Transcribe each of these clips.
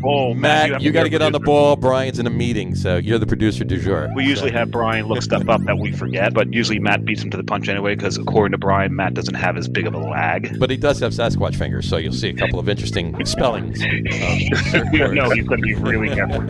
Oh, Matt, you got to get on the ball. Brian's in a meeting, so you're the producer du jour. We usually have Brian look stuff up that we forget, but usually Matt beats him to the punch anyway, because according to Brian, Matt doesn't have as big of a lag. But he does have Sasquatch fingers, so you'll see a couple of interesting spellings. No, he's going to be really careful.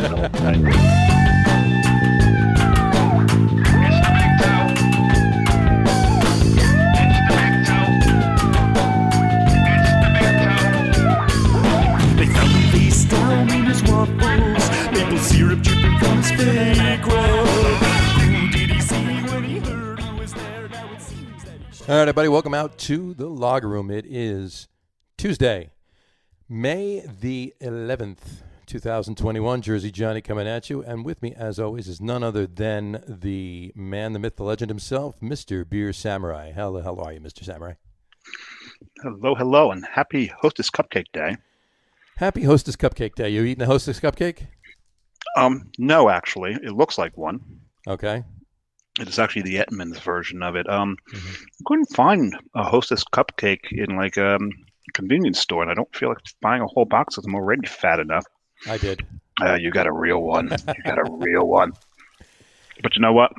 Down in his waffles, maple syrup dripping from his fake roll. Who did he see when he heard who was there? Now it seems that he All right, everybody, welcome out to the Logger Room. It is Tuesday, May the 11th, 2021. Jersey Johnny coming at you, and with me, as always, is none other than the man, the myth, the legend himself, Mr. Beer Samurai. How the hell are you, Mr. Samurai? Hello, and happy Hostess Cupcake Day. Happy Hostess Cupcake Day. You eating a Hostess Cupcake? No, actually. It looks like one. Okay. It is actually the Etman's version of it. Couldn't find a Hostess Cupcake in like a convenience store, and I don't feel like buying a whole box of them already fat enough. I did. You got a real one. You got a real one. But you know what?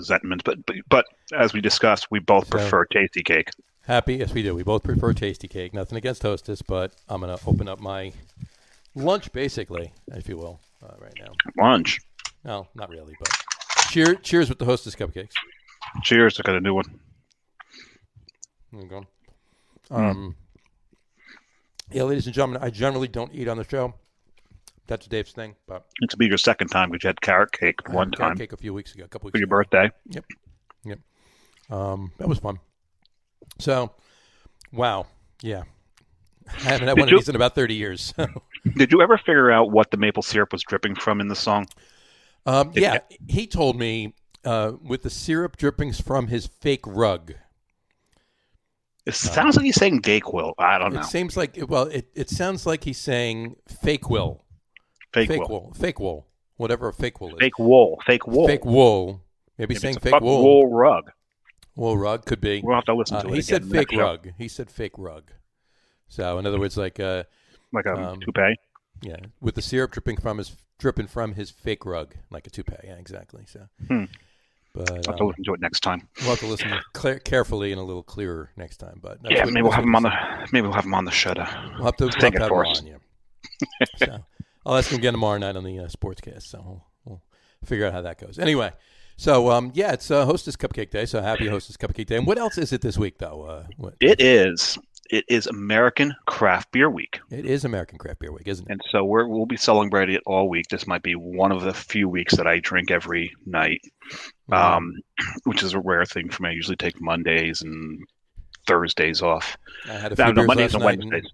Zetman's. But as we discussed, we both prefer Tasty Cake. Happy, yes we do. We both prefer Tasty Cake. Nothing against Hostess, but I'm going to open up my lunch, basically, if you will, right now. Lunch? No, not really, but cheers with the Hostess Cupcakes. Cheers. I got a new one. There you go. Yeah, ladies and gentlemen, I generally don't eat on the show. That's Dave's thing. But it could be your second time because you had carrot cake one time. Carrot cake a few weeks ago, a couple weeks for your ago. birthday. Yep. That was fun. So, wow. Yeah. I haven't had one of these in about 30 years. Did you ever figure out what the maple syrup was dripping from in the song? Yeah. He told me with the syrup drippings from his fake rug. It sounds like he's saying Dayquil. I don't know. It seems like, it sounds like he's saying fake will. Fake wool. Whatever a fake wool is. Fake wool. Fake wool. Maybe saying fake wool. Wool rug. Wool rug could be. We'll have to listen to it. He said fake rug. He said fake rug. So in other words, like a toupee. Yeah, with the syrup dripping from his fake rug, like a toupee. Yeah, exactly. So, but I'll have to listen to it next time. We'll have to listen carefully and a little clearer next time. But maybe we'll have him on the show. We'll have to take it for us. So I'll ask him again tomorrow night on the Sportscast. So we'll figure out how that goes. Anyway. So, it's Hostess Cupcake Day, so happy Hostess Cupcake Day. And what else is it this week, though? It is American Craft Beer Week. It is American Craft Beer Week, isn't it? And so we'll be celebrating it all week. This might be one of the few weeks that I drink every night, which is a rare thing for me. I usually take Mondays and Thursdays off. I had a few beers Mondays last and night. Wednesdays.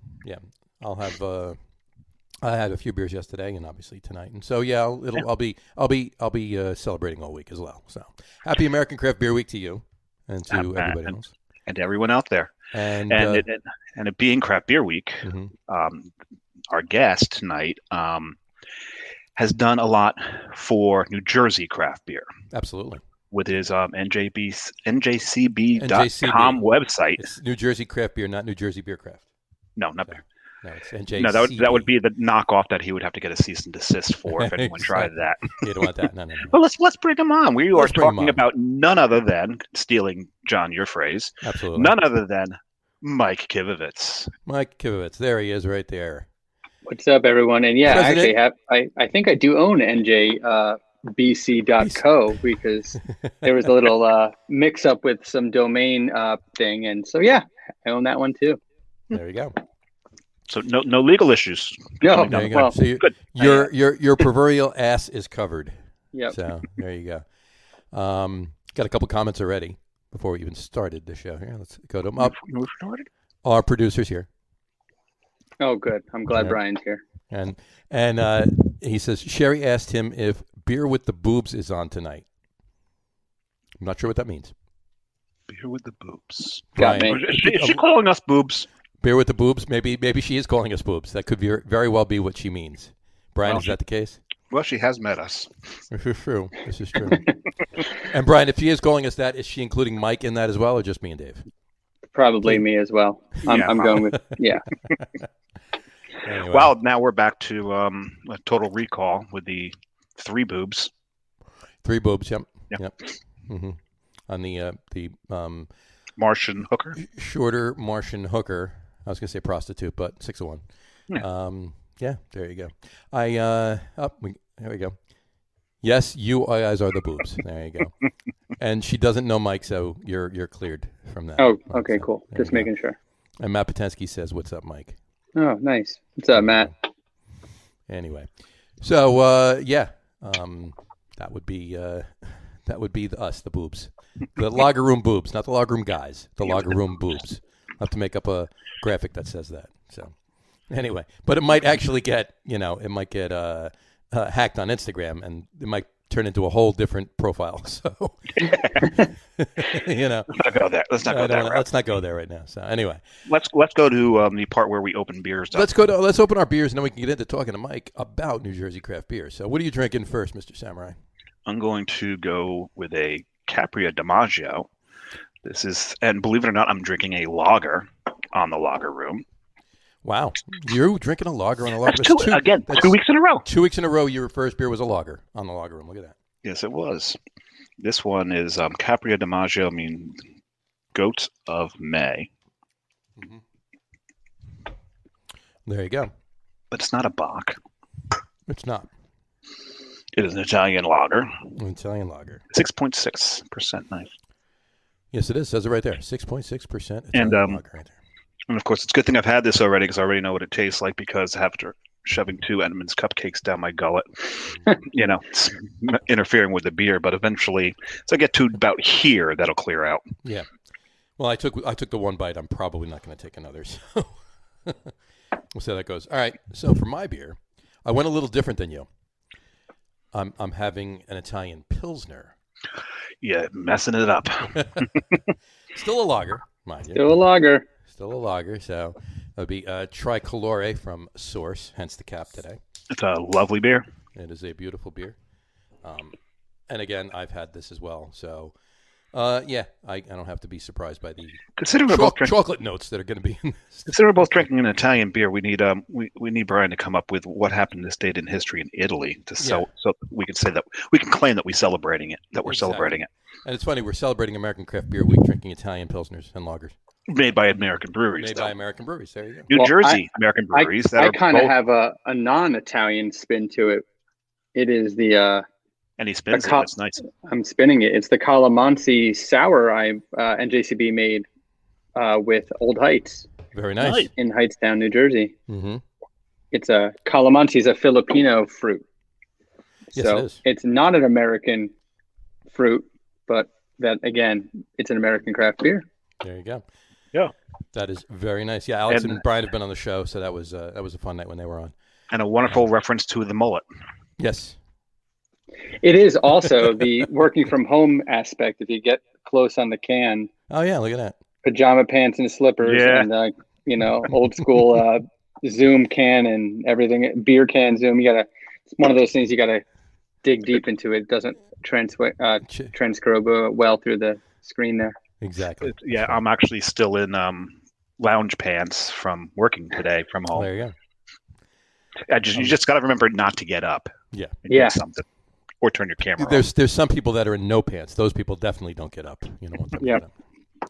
I had a few beers yesterday, and obviously tonight, and so I'll be celebrating all week as well. So happy American Craft Beer Week to you and to everybody else and to everyone out there. And it being Craft Beer Week, our guest tonight has done a lot for New Jersey craft beer. Absolutely. With his NJCB.com website. It's New Jersey craft beer, not New Jersey beer craft. No, not beer. No, it's NJCB. No, that would be the knockoff that he would have to get a cease and desist for if anyone tried that. You don't want that. No. Well, let's bring him on. We are talking about none other than, stealing, John, your phrase, absolutely, none other than Mike Kivowitz. Mike Kivowitz. There he is right there. What's up, everyone? And yeah, President. I actually I think I do own NJBC.co because there was a little mix-up with some domain thing. And so, yeah, I own that one too. There you go. So no legal issues. No, there you go. Well, so your proverbial ass is covered. Yep. So there you go. Got a couple comments already before we even started the show. Here, let's go to them up. We started. Our producer's here. Oh, good. I'm glad Brian's here. And he says Sherry asked him if Beer with the Boobs is on tonight. I'm not sure what that means. Beer with the Boobs. Got me. Is she calling us boobs? Beer with the boobs? Maybe she is calling us boobs. That could very well be what she means. Brian, is that the case? Well, she has met us. This is true. And Brian, if she is calling us that, is she including Mike in that as well, or just me and Dave? Probably me as well. I'm going with, yeah. Anyway. Well, now we're back to a total recall with the 3 boobs. 3 boobs, yep. Mm-hmm. On the Martian hooker? Shorter Martian hooker. I was going to say prostitute, but 6 of 1. Yeah. There you go. There we go. Yes, you guys are the boobs. There you go. And she doesn't know Mike, so you're cleared from that. Oh, okay, cool. Just making sure. And Matt Potensky says, "What's up, Mike?" Oh, nice. What's up, Matt? Anyway, so that would be us, the boobs, the locker room boobs, not the locker room guys, the locker room boobs. I'll have to make up a graphic that says that. So anyway, but it might actually get hacked on Instagram, and it might turn into a whole different profile. So let's not go there. Let's not go there right now. So anyway, let's go to the part where we open beers. Let's open our beers, and then we can get into talking to Mike about New Jersey craft beer. So what are you drinking first, Mr. Samurai? I'm going to go with a Capria DiMaggio. This is, and believe it or not, I'm drinking a lager on the lager room. Wow. You're drinking a lager on a lager? That's 2 weeks in a row. 2 weeks in a row, your first beer was a lager on the lager room. Look at that. Yes, it was. This one is Capria DiMaggio, Goat of May. Mm-hmm. There you go. But it's not a Bock. It's not. It is an Italian lager. An Italian lager. 6.6%. Nice. Yes, it is. Says it right there. 6.6% Italian lager right there. And of course, it's a good thing I've had this already because I already know what it tastes like, because after shoving 2 Edmonds cupcakes down my gullet, it's interfering with the beer. But eventually, as I get to about here, that'll clear out. Yeah. Well, I took the 1 bite. I'm probably not going to take another. So we'll see how that goes. All right. So for my beer, I went a little different than you. I'm having an Italian Pilsner. Yeah, messing it up. Still a lager, mind you. Still a lager. So it would be Tricolore from Source, hence the cap today. It's a lovely beer. It is a beautiful beer. And again, I've had this as well. So, I don't have to be surprised by the chocolate notes that are going to be in this. Considering we're both drinking an Italian beer, we need we need Brian to come up with what happened this date in history in Italy so we can say that we can claim that we're celebrating it. And it's funny, we're celebrating American Craft Beer Week, drinking Italian Pilsners and lagers. Made by American breweries. There you go. New Jersey American breweries. I kind of have a non-Italian spin to it. It is the and he spins it. That's nice. I'm spinning it. It's the Calamansi sour NJCB made with Old Heights. Very nice. In Hightstown, New Jersey. Mm-hmm. It's Calamansi is a Filipino fruit. Yes, so it is. It's not an American fruit, but that again, it's an American craft beer. There you go. Yeah, that is very nice. Yeah, Alex and Brian have been on the show, so that was a fun night when they were on. And a wonderful reference to the mullet. Yes. It is also the working from home aspect. If you get close on the can. Oh yeah, look at that. Pajama pants and slippers, and old school Zoom can and everything. Beer can Zoom. It's one of those things you gotta dig deep into. It doesn't transcribe well through the screen there. Exactly. Yeah, I'm actually still in lounge pants from working today from home. There you go. You just got to remember not to get up. Yeah. Do something, or turn your camera off. There's some people that are in no pants. Those people definitely don't get up. You don't want them to get up.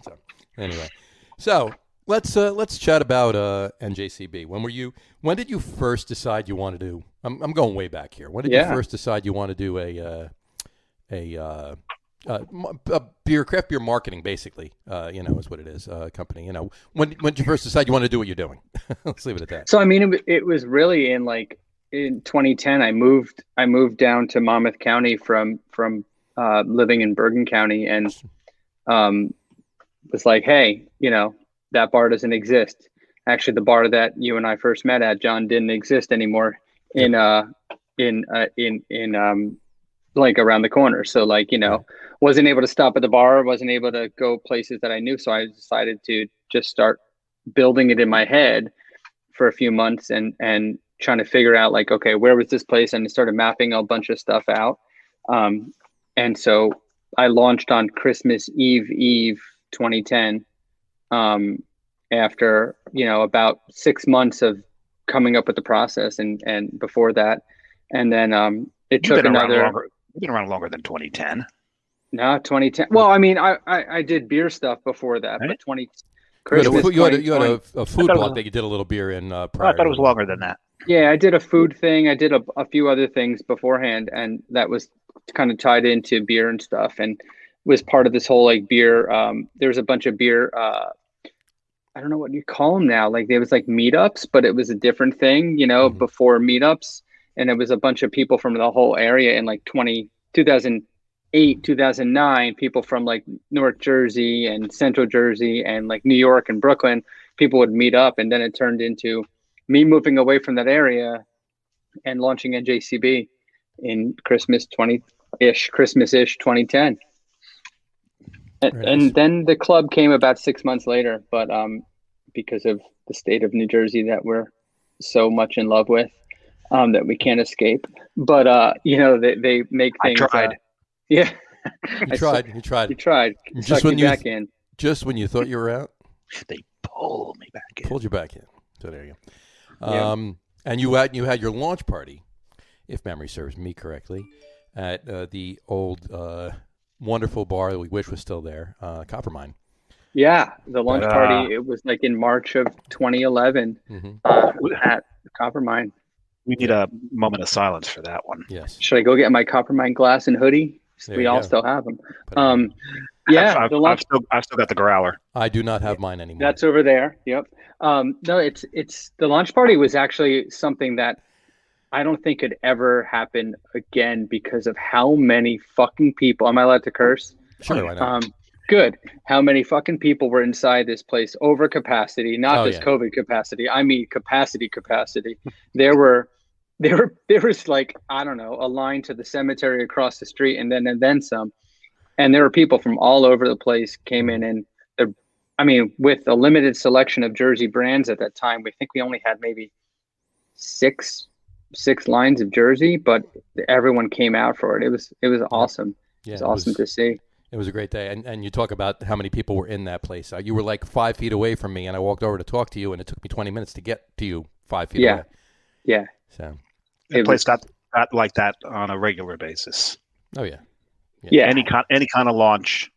So anyway, let's chat about NJCB. When did you first decide you wanted to? I'm going way back here. When did you first decide you want to do a craft beer marketing, basically, is what it is, company. When did you first decide you want to do what you're doing? Let's leave it at that. So, it was really in 2010, I moved down to Monmouth County from living in Bergen County, and was like, hey, that bar doesn't exist. Actually, the bar that you and I first met at, John, didn't exist anymore in around the corner. So wasn't able to stop at the bar, wasn't able to go places that I knew. So I decided to just start building it in my head for a few months and trying to figure out okay, where was this place? And I started mapping a bunch of stuff out. And so I launched on Christmas Eve 2010. After, about 6 months of coming up with the process and before that. And then it took another. You've been around longer than 2010. No, 2010. Well, I mean, I did beer stuff before that, Right. but 20. You had a food blog that you did a little beer in prior. I thought it was longer than that. Yeah, I did a food thing. I did a few other things beforehand, and that was kind of tied into beer and stuff, and was part of this whole like beer. There's a bunch of beer. I don't know what you call them now. Like there was like meetups, but it was a different thing, before meetups, and it was a bunch of people from the whole area in like 2008, 2009. People from like North Jersey and Central Jersey and like New York and Brooklyn. People would meet up, and then it turned into me moving away from that area and launching NJCB in Christmas-ish 2010. And then the club came about 6 months later, but because of the state of New Jersey that we're so much in love with, that we can't escape. But they make things. I tried. Yeah, You tried. Just when back in. Just when you thought you were out, They pulled me back in. pulled you back in. So there you go. And you had your launch party, if memory serves me correctly, at the old wonderful bar that we wish was still there, Coppermine. Yeah, the launch party. It was like in March of 2011 at Coppermine. We need a moment of silence for that one. Yes. Should I go get my Coppermine glass and hoodie? We all still have them. Yeah, I've still got the growler. I do not have mine anymore. That's over there. Yep. No, it's the launch party was actually something that I don't think could ever happen again because of how many fucking people. Am I allowed to curse? Sure, why not? Good. How many fucking people were inside this place over capacity, not just COVID capacity. I mean capacity. There was like, I don't know, a line to the cemetery across the street and then some. And there were people from all over the place came in, and with a limited selection of Jersey brands at that time, we think we only had maybe six lines of Jersey, but everyone came out for it. It was awesome. Yeah, it was awesome to see. It was a great day. And you talk about how many people were in that place. You were like 5 feet away from me, and I walked over to talk to you, and it took me 20 minutes to get to you 5 feet away. Yeah. So The place got like that on a regular basis. Oh, yeah. Yeah. Any kind of launch,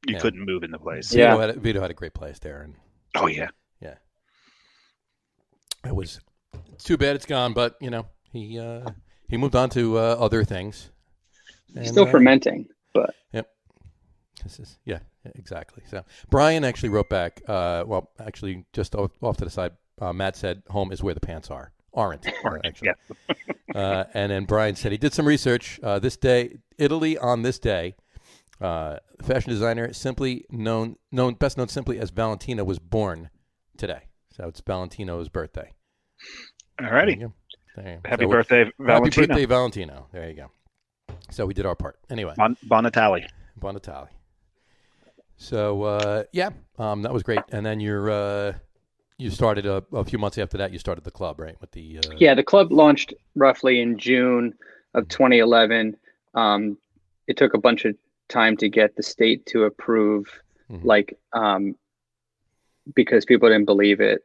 you couldn't move in the place. Vito had a great place there. And Oh, yeah. yeah. It's too bad it's gone, but, he moved on to other things. And, Still fermenting, but. Yep. Yeah, exactly. So Brian actually wrote back, just off to the side, Matt said, home is where the pants aren't actually. Yeah. And then Brian said he did some research. This day, Italy on this day, fashion designer best known simply as Valentina, was born today. So it's Valentino's birthday. All righty. Happy birthday, Valentino. Happy birthday, Valentino. There you go. So we did our part. Anyway. Bon Natale. Bon Natale. So, that was great. And then you started a few months after that, you started the club, right? With the the club launched roughly in June of 2011. It took a bunch of time to get the state to approve, because people didn't believe it.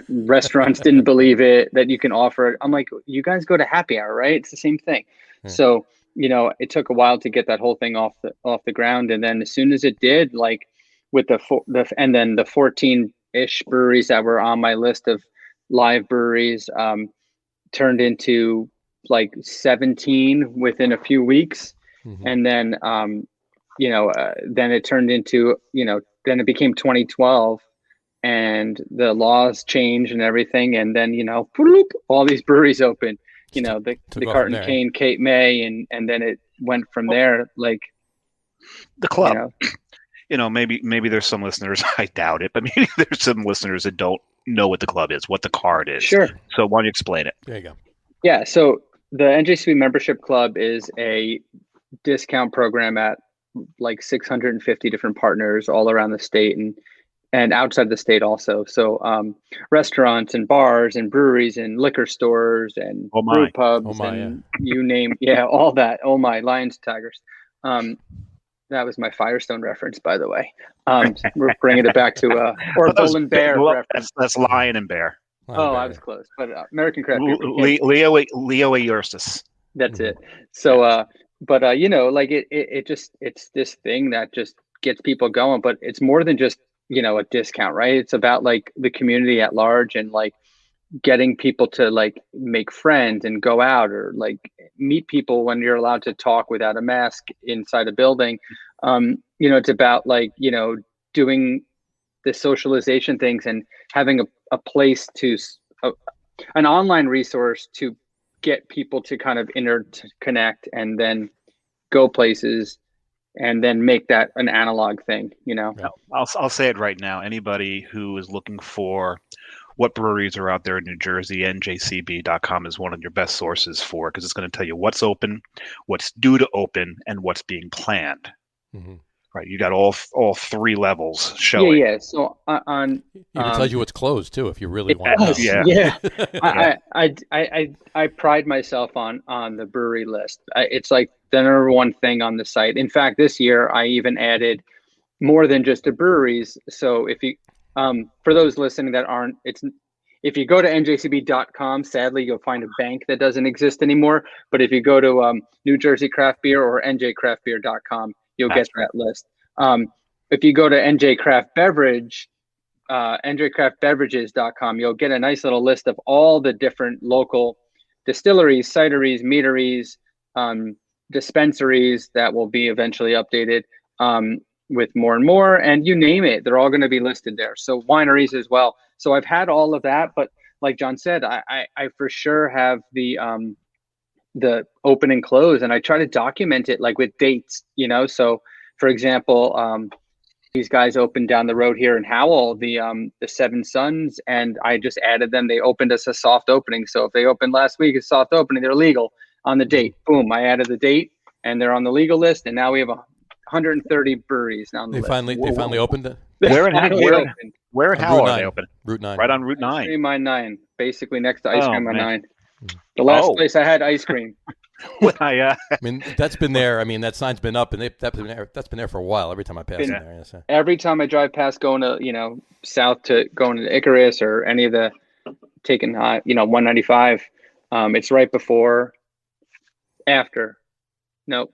Restaurants didn't believe it that you can offer it. I'm like, you guys go to happy hour, right? It's the same thing. Yeah. So, it took a while to get that whole thing off the ground. And then as soon as it did, like with the 14-ish breweries that were on my list of live breweries, turned into like 17 within a few weeks. Mm-hmm. And then, then it turned into, then it became 2012 and the laws changed and everything. And then, all these breweries opened, the Carton Cane, Cape May, and then it went from there. Like the club, maybe there's some listeners, I doubt it, but maybe there's some listeners that don't know what the club is, what the card is. Sure. So why don't you explain it? There you go. Yeah. So the NJCB membership club is a discount program at like 650 different partners all around the state and outside the state also. So restaurants and bars and breweries and liquor stores and brew pubs you name, all that. Oh my, lions, tigers. That was my Firestone reference, by the way. We're bringing it back to or Bull and Bear reference. That's lion and bear. Oh, I was close, but American Craft Beer. Leo Eustace. That's it. So, but you know, like it's this thing that just gets people going. But it's more than just, you know, a discount, right? It's about like the community at large and like getting people to like make friends and go out or like meet people when you're allowed to talk without a mask inside a building. You know, it's about like, you know, doing the socialization things and having a place to an online resource to get people to kind of interconnect and then go places and then make that an analog thing, you know. I'll say it right now. Anybody who is looking for what breweries are out there in New Jersey, NJCB.com is one of your best sources for, because it's going to tell you what's open, what's due to open, and what's being planned. Mm-hmm. Right, you got all three levels showing. Yeah. So on it tells you what's closed too, if you really want to know. Yeah. I pride myself on the brewery list. It's like the number one thing on the site. In fact, this year I even added more than just the breweries. So if you for those listening that aren't, if you go to njcb.com, sadly you'll find a bank that doesn't exist anymore. But if you go to New Jersey Craft Beer or njcraftbeer.com, you'll get that list. If you go to NJ Craft Beverage, njcraftbeverages.com, you'll get a nice little list of all the different local distilleries, cideries, meaderies, dispensaries that will be eventually updated with more and more, and you name it, they're all going to be listed there. So wineries as well. So I've had all of that, but like John said, I for sure have the open and close, and I try to document it like with dates, you know. So for example, these guys opened down the road here in Howell, the Seven Sons, and I just added them. They opened us a soft opening. So if they opened last week, a soft opening, they're legal on the date. Boom, I added the date and they're on the legal list, and now we have 130 breweries now on the list. They finally opened it? Where in Howell are they open? Route 9. Right on Route 9. Ice Cream on 9, basically next to Ice Cream on 9. The last place I had ice cream. I mean, that's been there. I mean, that sign's been up, and that's been there for a while. Every time I pass there, yeah, so. Every time I drive past, going to, you know, south to going to Icarus or any of the taking 195, it's right before 195.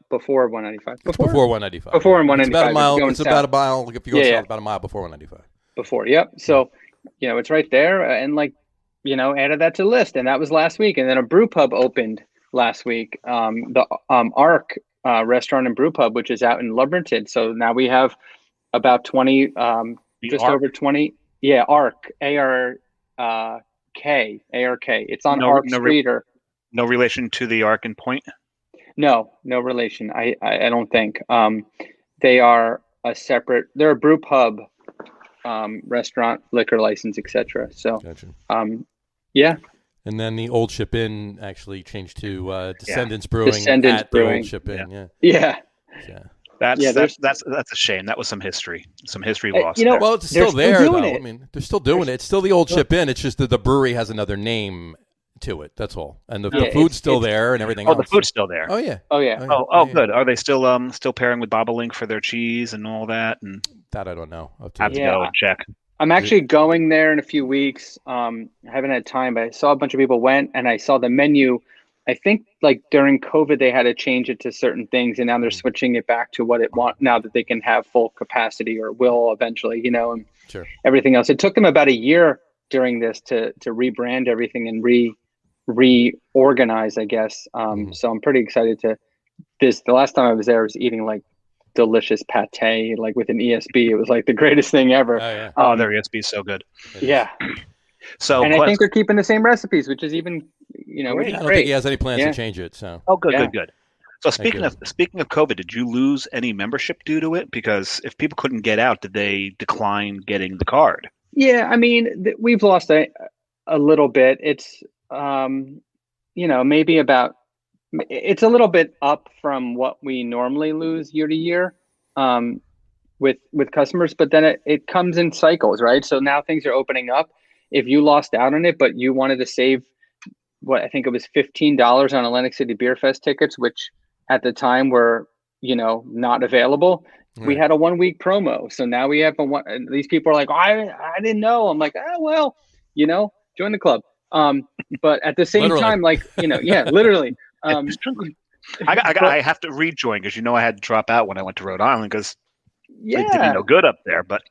Before 195. Before 195. It's about a mile. It's about a mile. If you go south, about a mile before 195. Before, yep. So, you know, it's right there, and like, you know, added that to the list, and that was last week. And then a brew pub opened last week, the Arc restaurant and brew pub, which is out in Lumberton. So now we have about 20, over 20. Yeah, Arc, A-R-K. It's on Arc Street. No relation to the Arc and Point? No relation. I don't think. They are they're a brew pub, restaurant, liquor license, etc. So, gotcha. Yeah. And then the Old Ship Inn actually changed to Descendants Brewing. Descendants Brewing. The Old Ship Inn. Yeah. That's a shame. That was some history lost. You know, well, it's still there though. I mean, they're still doing it. It's still the Old Ship Inn. It's just that the brewery has another name to it. That's all. And the food's still there and everything else. Oh, the food's still there. Oh yeah. Good. Are they still pairing with Bobolink for their cheese and all that? And that I don't know. Have to go and check. I'm actually going there in a few weeks. I haven't had time, but I saw a bunch of people went, and I saw the menu. I think like during COVID, they had to change it to certain things, and now they're switching it back to what it want now that they can have full capacity, or will eventually, you know, and everything else. It took them about a year during this to rebrand everything and reorganize, I guess. So I'm pretty excited to this. The last time I was there, I was eating like delicious pate, like with an ESB. It was like the greatest thing ever. Their ESB is so good. Yeah. So, and I think they're keeping the same recipes, which is even, you know, I don't think he has any plans to change it. So. Good. So speaking of COVID, did you lose any membership due to it? Because if people couldn't get out, did they decline getting the card? Yeah, I mean, we've lost a little bit. It's you know, maybe about. It's a little bit up from what we normally lose year to year with customers, but then it comes in cycles, right? So now things are opening up. If you lost out on it, but you wanted to save what I think it was $15 on Atlantic City Beer Fest tickets, which at the time were, you know, not available. Right. We had a 1 week promo. So now we have these people are like, I didn't know. I'm like, well, you know, join the club. But at the same Literally. time, like, literally. I have to rejoin because I had to drop out when I went to Rhode Island because it did me no good up there. But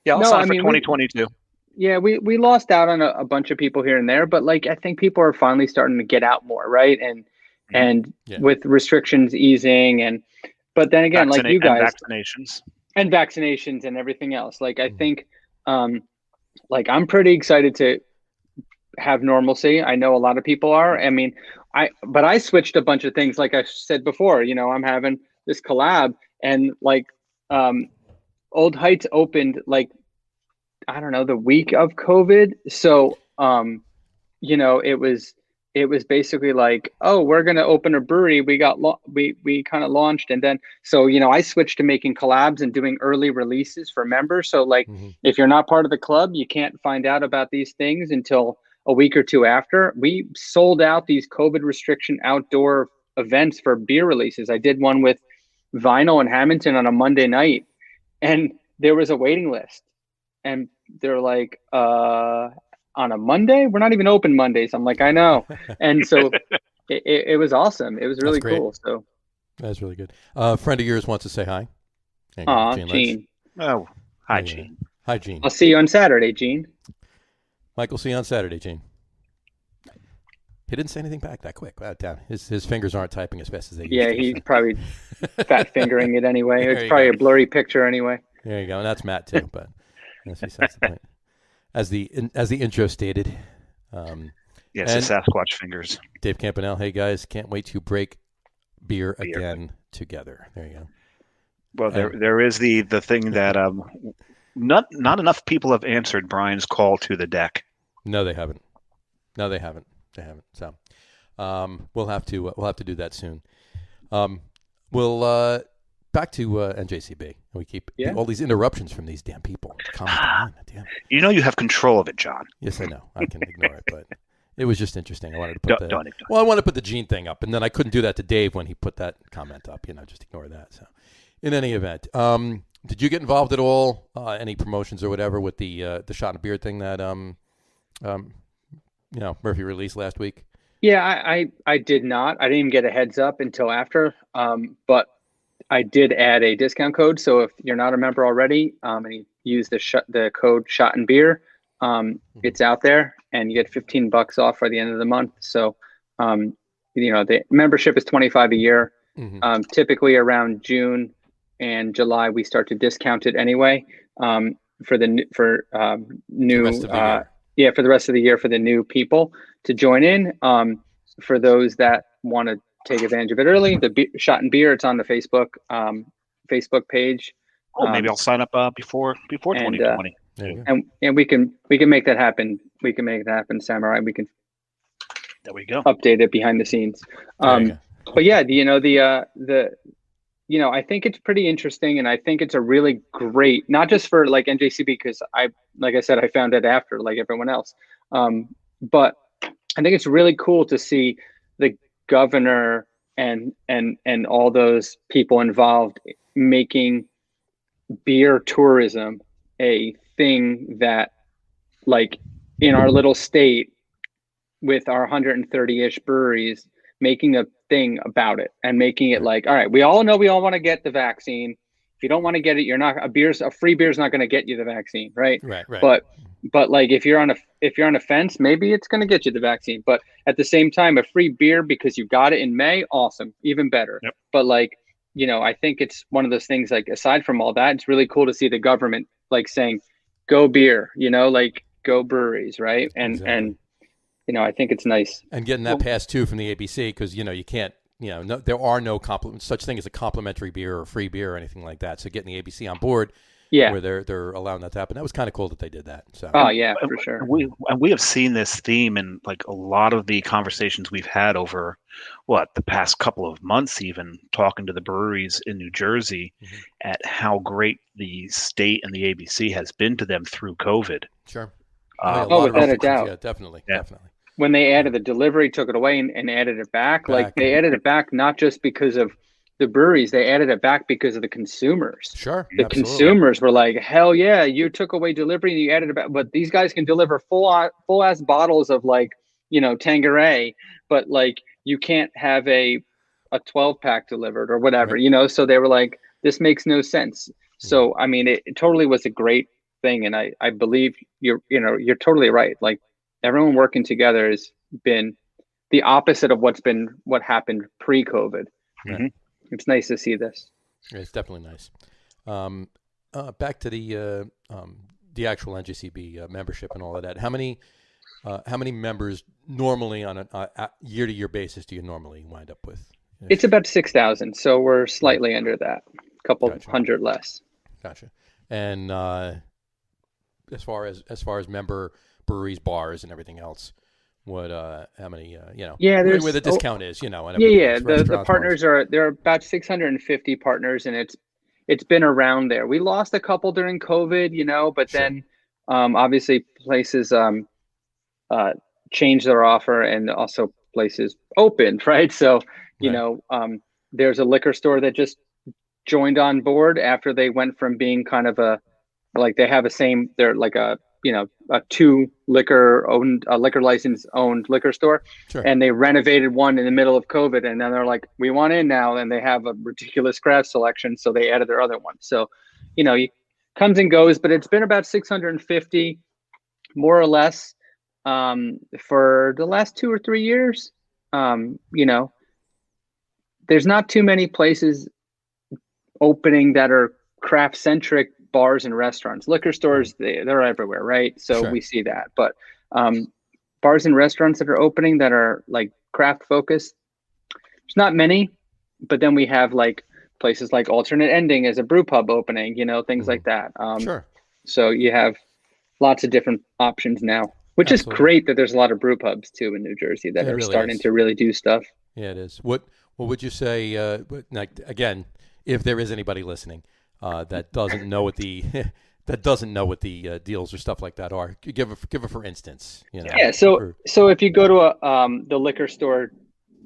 I'll sign for 2022. We lost out on a bunch of people here and there, but like I think people are finally starting to get out more, right? And with restrictions easing, but then again, like you guys, and vaccinations and everything else. Like I think, like I'm pretty excited to have normalcy. I know a lot of people are. I mean, but I switched a bunch of things. Like I said before, I'm having this collab, and like Old Heights opened like, I don't know, the week of COVID. So, it was basically like, oh, we're going to open a brewery. We kind of launched. And then, so, I switched to making collabs and doing early releases for members. So like, if you're not part of the club, you can't find out about these things until a week or two after. We sold out these COVID restriction outdoor events for beer releases. I did one with Vinyl and Hamilton on a Monday night, and there was a waiting list. And they're like, on a Monday? We're not even open Mondays. I'm like, I know. And so it was awesome. It was really cool. So that's really good. A friend of yours wants to say hi. Gene. Oh, hi, Gene. Hi, Gene. I'll see you on Saturday, Gene. Michael, see you on Saturday, Gene. He didn't say anything back that quick. Wow, damn. His fingers aren't typing as fast as they used to. Yeah, he's probably fat fingering it anyway. It's probably a blurry picture anyway. There you go. And that's Matt too, but that's the point. As the intro stated. Yes, the Sasquatch fingers. Dave Campanelle, hey guys, can't wait to break beer again together. There you go. Well, there is the thing that not enough people have answered Brian's call to the deck. No, they haven't. So we'll have to do that soon. We'll back to NJCB. We keep all these interruptions from these damn people. Damn. You have control of it, John. Yes, I know. I can ignore it, but it was just interesting. I wanted to put don't. Well, I wanted to put the Gene thing up, and then I couldn't do that to Dave when he put that comment up. Just ignore that. So, in any event, did you get involved at all? Any promotions or whatever with the shot and beer thing that Murphy released last week? Yeah, I did not. I didn't even get a heads up until after. But I did add a discount code. So if you're not a member already, and you use the code Shot and Beer, it's out there, and you get $15 off by the end of the month. So, the membership is $25 a year. Typically around June and July, we start to discount it anyway. For the rest of the year for the new people to join in. For those that want to take advantage of it early, the Shot and Beer, it's on the Facebook page. Maybe I'll sign up before 2020. And we can make that happen. We can make that happen, Samurai. There we go. Update it behind the scenes. But yeah, I think it's pretty interesting, and I think it's a really great, not just for like NJCB, because like I said, I found it after like everyone else. But I think it's really cool to see the governor and all those people involved making beer tourism a thing that, like, in our little state with our 130-ish breweries, making a thing about it and making it like, all right, we all know we all want to get the vaccine. If you don't want to get it, a free beer is not going to get you the vaccine, right? Right. But like if you're on a fence, maybe it's going to get you the vaccine. But at the same time, a free beer because you got it in May, awesome, even better. Yep. But like, I think it's one of those things, like, aside from all that, it's really cool to see the government like saying, go beer, like go breweries, right? And exactly. and I think it's nice. And getting that pass too from the ABC, because you can't, there are no such thing as a complimentary beer or free beer or anything like that. So getting the ABC on board, where they're allowing that to happen, that was kind of cool that they did that. So for sure. We have seen this theme in like a lot of the conversations we've had over the past couple of months, even talking to the breweries in New Jersey, at how great the state and the ABC has been to them through COVID. Sure. Without a doubt. Yeah, definitely. When they added the delivery, took it away and added it back. Like, they added it back not just because of the breweries, they added it back because of the consumers. Sure. The absolutely. consumers were like, hell yeah, you took away delivery and you added it back. But these guys can deliver full ass bottles of like, Tanqueray, but like you can't have a 12 pack delivered or whatever, Right. So they were like, this makes no sense. So, I mean, it totally was a great thing. And I believe you're totally right. Like everyone working together has been the opposite of what happened pre-COVID. Right. It's nice to see this. It's definitely nice. Back to the actual NJCB membership and all of that. How many members normally on a year-to-year basis do you normally wind up with? It's about 6,000, so we're slightly under that, a couple Gotcha. hundred less. Gotcha. And as far as member breweries, bars, and everything else, what how many there's where the discount is, and the partners there are about 650 partners, and it's been around there. We lost a couple during COVID, but then obviously places changed their offer, and also places opened, right? So there's a liquor store that just joined on board after they went from being kind of they're like a two liquor license owned liquor store. Sure. And they renovated one in the middle of COVID, and then they're like, we want in now, and they have a ridiculous craft selection, so they added their other one. So comes and goes, but it's been about 650 more or less for the last 2 or 3 years. There's not too many places opening that are craft centric bars and restaurants. Liquor stores, they're everywhere, right? So Sure. we see that, but bars and restaurants that are opening that are like craft focused, there's not many. But then we have like places like Alternate Ending as a brew pub opening, things like that. Sure. So you have lots of different options now, which Absolutely. is great that there's a lot of brew pubs too in New Jersey that are really starting is. to really do stuff. Yeah, it is. What would you say? Again, if there is anybody listening that doesn't know what the deals or stuff like that are, give a for instance. Yeah. So if you go to the liquor store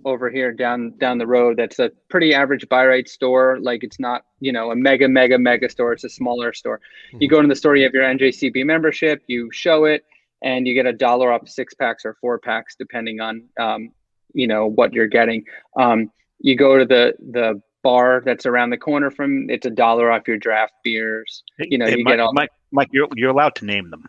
over here down the road, that's a pretty average buy rate store. Like it's not a mega store. It's a smaller store. Mm-hmm. You go to the store, you have your NJCB membership, you show it, and you get $1 off 6-packs or 4-packs depending on what you're getting. You go to the bar that's around the corner from, it's $1 off your draft beers. You get all. Mike, you're allowed to name them.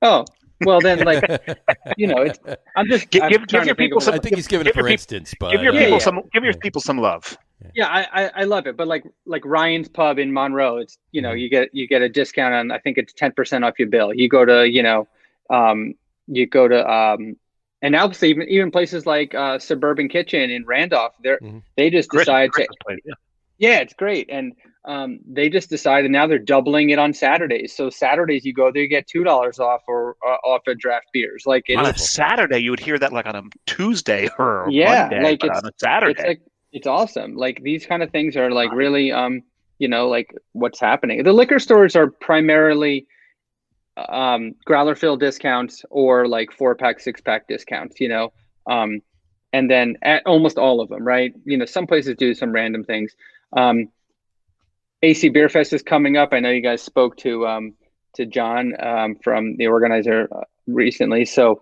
Oh, well then, it's. I'm just give your people some. I think he's giving it for instance, but give your people some. Give your people some love. Yeah, I love it, but like Ryan's Pub in Monroe, it's you get a discount on, I think it's 10% off your bill. You go to and obviously even places like Suburban Kitchen in Randolph, they just decide to. Yeah, it's great, and they just decided now they're doubling it on Saturdays. So Saturdays you go there, you get $2 off or off of draft beers. Like on a Saturday, you would hear that like on a Tuesday or Monday, like but on a Saturday. It's awesome. Like these kind of things are like really like what's happening. The liquor stores are primarily growler fill discounts or like 4-pack, 6-pack discounts, and then at almost all of them, right? Some places do some random things. AC Beer Fest is coming up. I know you guys spoke to John from the organizer recently. So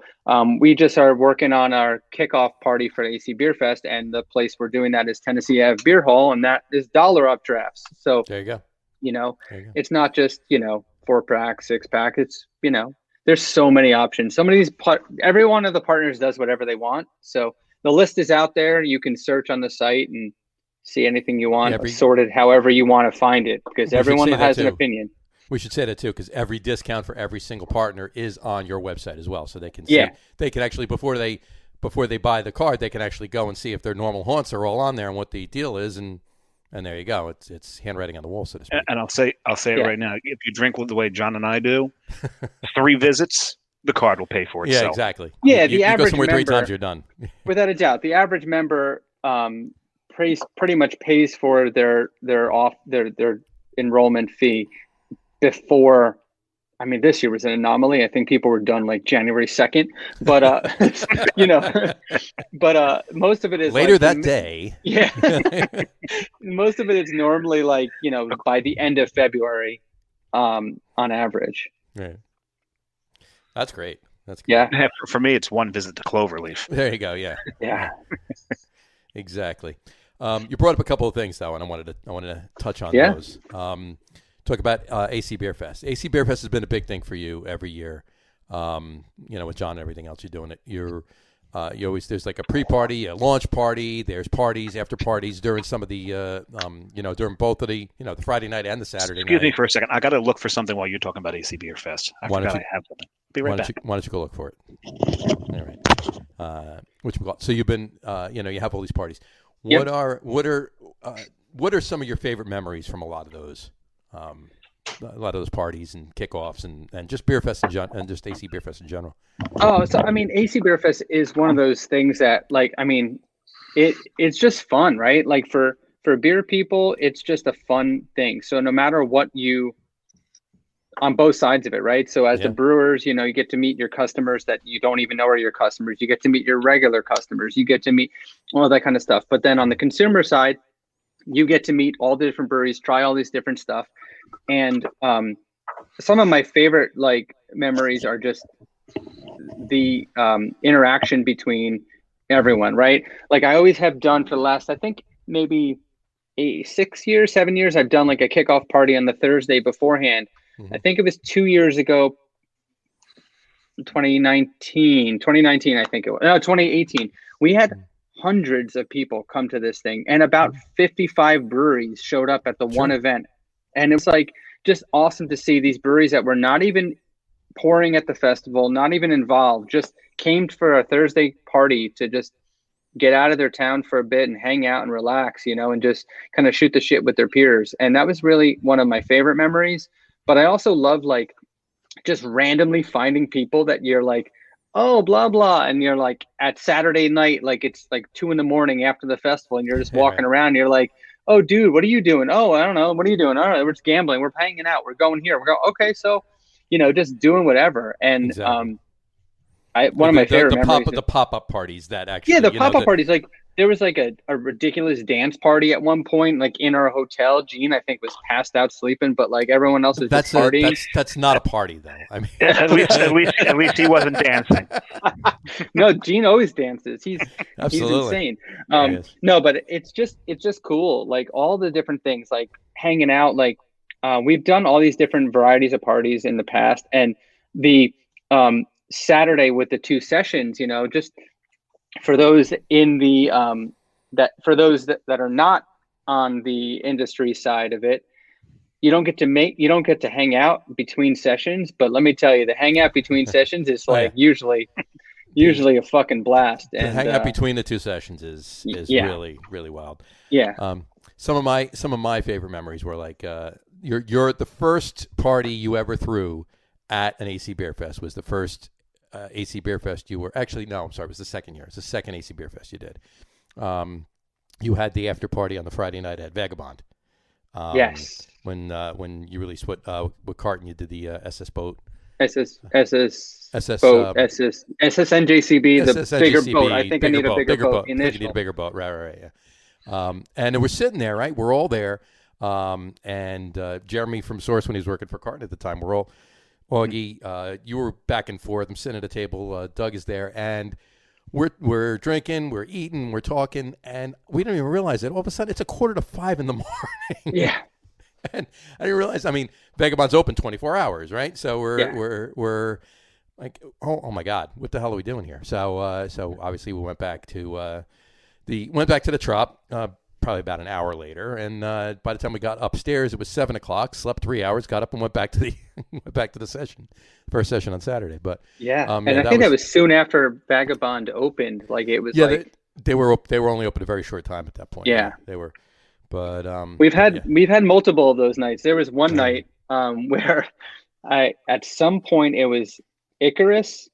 we just are working on our kickoff party for AC Beer Fest, and the place we're doing that is Tennessee Ave Beer Hall, and that is $1 off drafts. So there you go. It's not just 4-pack, 6-pack. It's there's so many options. Some of these every one of the partners does whatever they want. So the list is out there. You can search on the site and see anything you want, sorted however you want to find it, because everyone has an opinion. We should say that too, because every discount for every single partner is on your website as well, so they can see. They can actually before they buy the card, they can actually go and see if their normal haunts are all on there and what the deal is, and there you go. It's handwriting on the wall, so to speak. And I'll say it right now. If you drink the way John and I do, 3 visits, the card will pay for itself. Yeah, exactly. Yeah, the average member, 3 times, you're done. Without a doubt, the average member pretty much pays for their enrollment fee before I mean, this year was an anomaly. I think people were done like January 2nd, but you know, but most of it is later like, that day. Yeah, most of it is normally like, you know, by the end of February, on average. Right. That's great. That's great. Yeah. For me, it's one visit to Cloverleaf. There you go. Yeah. Yeah. Exactly. You brought up a couple of things though, and I wanted to touch on Yeah. those. Talk about AC Beer Fest. AC Beer Fest has been a big thing for you every year. You know, with John and everything else you're doing it. You always, there's like a pre-party, a launch party. There's parties after parties during some of the you know, during both of the, you know, the Friday night and the Saturday night. Excuse me for a second. I got to look for something while you're talking about AC Beer Fest. I Why don't forgot you- I have something. Be right back. Why don't you go look for it? All right. So you've been, you know, you have all these parties. Yep. What are some of your favorite memories from a lot of those parties and kickoffs and just Beer Fest and just AC Beer Fest in general? Oh, so I mean, AC Beer Fest is one of those things that, like, I mean, it's just fun, right? Like for beer people, it's just a fun thing. So no matter what on both sides of it, right? So as the brewers, you know, you get to meet your customers that you don't even know are your customers. You get to meet your regular customers. You get to meet all that kind of stuff. But then on the consumer side, you get to meet all the different breweries, try all these different stuff. And some of my favorite like memories are just the interaction between everyone, right? Like I always have done for the last, I think maybe 7 years, I've done like a kickoff party on the Thursday beforehand. I think it was 2 years ago, 2019, I think it was. No, 2018. We had hundreds of people come to this thing, and about 55 breweries showed up at the one event. And it was like just awesome to see these breweries that were not even pouring at the festival, not even involved, just came for a Thursday party to just get out of their town for a bit and hang out and relax, you know, and just kind of shoot the shit with their peers. And that was really one of my favorite memories. But I also love like just randomly finding people that you're like, oh, blah, blah. And you're like at Saturday night, like it's like 2 a.m. after the festival, and you're just walking around. And you're like, oh, dude, what are you doing? Oh, I don't know. What are you doing? All right, we're just gambling. We're hanging out. We're going here. We're going, okay. So, you know, just doing whatever. And Exactly. One of my favorite memories. The pop-up parties that actually. Yeah, the pop-up parties. Like there was like a ridiculous dance party at one point, like in our hotel. Gene, I think, was passed out sleeping, but like everyone else was just partying. That's not a party though. I mean, at least he wasn't dancing. No, Gene always dances. He's Absolutely. insane. No, but it's just cool. Like all the different things, like hanging out. Like we've done all these different varieties of parties in the past, and the Saturday with the 2 sessions, you know, just for those in the that are not on the industry side of it, you don't get to hang out between sessions. But let me tell you, the hangout between sessions is like usually a fucking blast. And the hangout between the 2 sessions is really, really wild. Yeah. Some of my favorite memories were like you're at the first party you ever threw at an AC Beer Fest was the first AC Beer Fest you were actually, no, I'm sorry, it was the second year. It's the second AC Beer Fest you did. You had the after party on the Friday night at Vagabond. Yes. When you released what carton you did the SS boat. SS boat, SS NJCB, the bigger boat. I think I need a bigger boat. I think you need a bigger boat. Right. Yeah. And we're sitting there, right? We're all there. And Jeremy from Source, when he was working for Carton at the time, we're all, Augie, you were back and forth. I'm sitting at a table. Doug is there, and we're drinking, we're eating, we're talking, and we don't even realize it. All of a sudden, it's 4:45 in the morning. Yeah. And I didn't realize. I mean, Vagabond's open 24 hours, right? So we're like, oh my God, what the hell are we doing here? So obviously we went back to the Trop. Probably about an hour later, and by the time we got upstairs, it was 7:00. Slept 3 hours, got up and went back to the session, first session on Saturday. But and I think that was soon after Vagabond opened. Like it was like they were only open a very short time at that point. Yeah, they were. But we've had multiple of those nights. There was one night where at some point it was Icarus,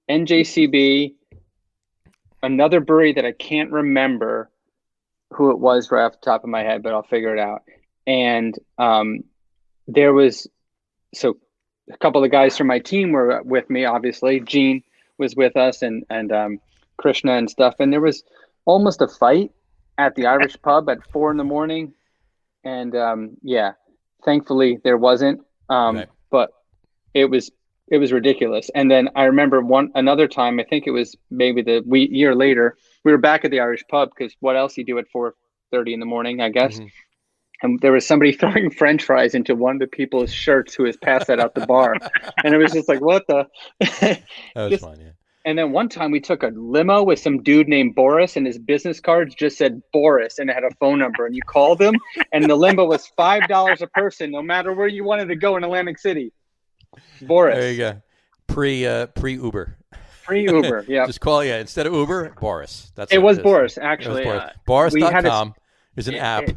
NJCB, another brewery that I can't remember who it was right off the top of my head, but I'll figure it out. And there was, so a couple of guys from my team were with me. Obviously, Gene was with us, and Krishna and stuff. And there was almost a fight at the Irish pub at 4 a.m. And thankfully there wasn't. Right. But it was ridiculous. And then I remember another time, I think it was maybe year later, we were back at the Irish pub because what else you do at 4:30 in the morning, I guess. Mm-hmm. And there was somebody throwing French fries into one of the people's shirts who was passed out at the bar. And it was just like, what the? That was fun, yeah. And then one time we took a limo with some dude named Boris, and his business cards just said Boris, and it had a phone number. And you called him, and the limo was $5 a person, no matter where you wanted to go in Atlantic City. Boris. There you go. Pre-Uber. Pre-Uber, yeah. Just call, instead of Uber, Boris. It was Boris, actually. Boris.com is an app.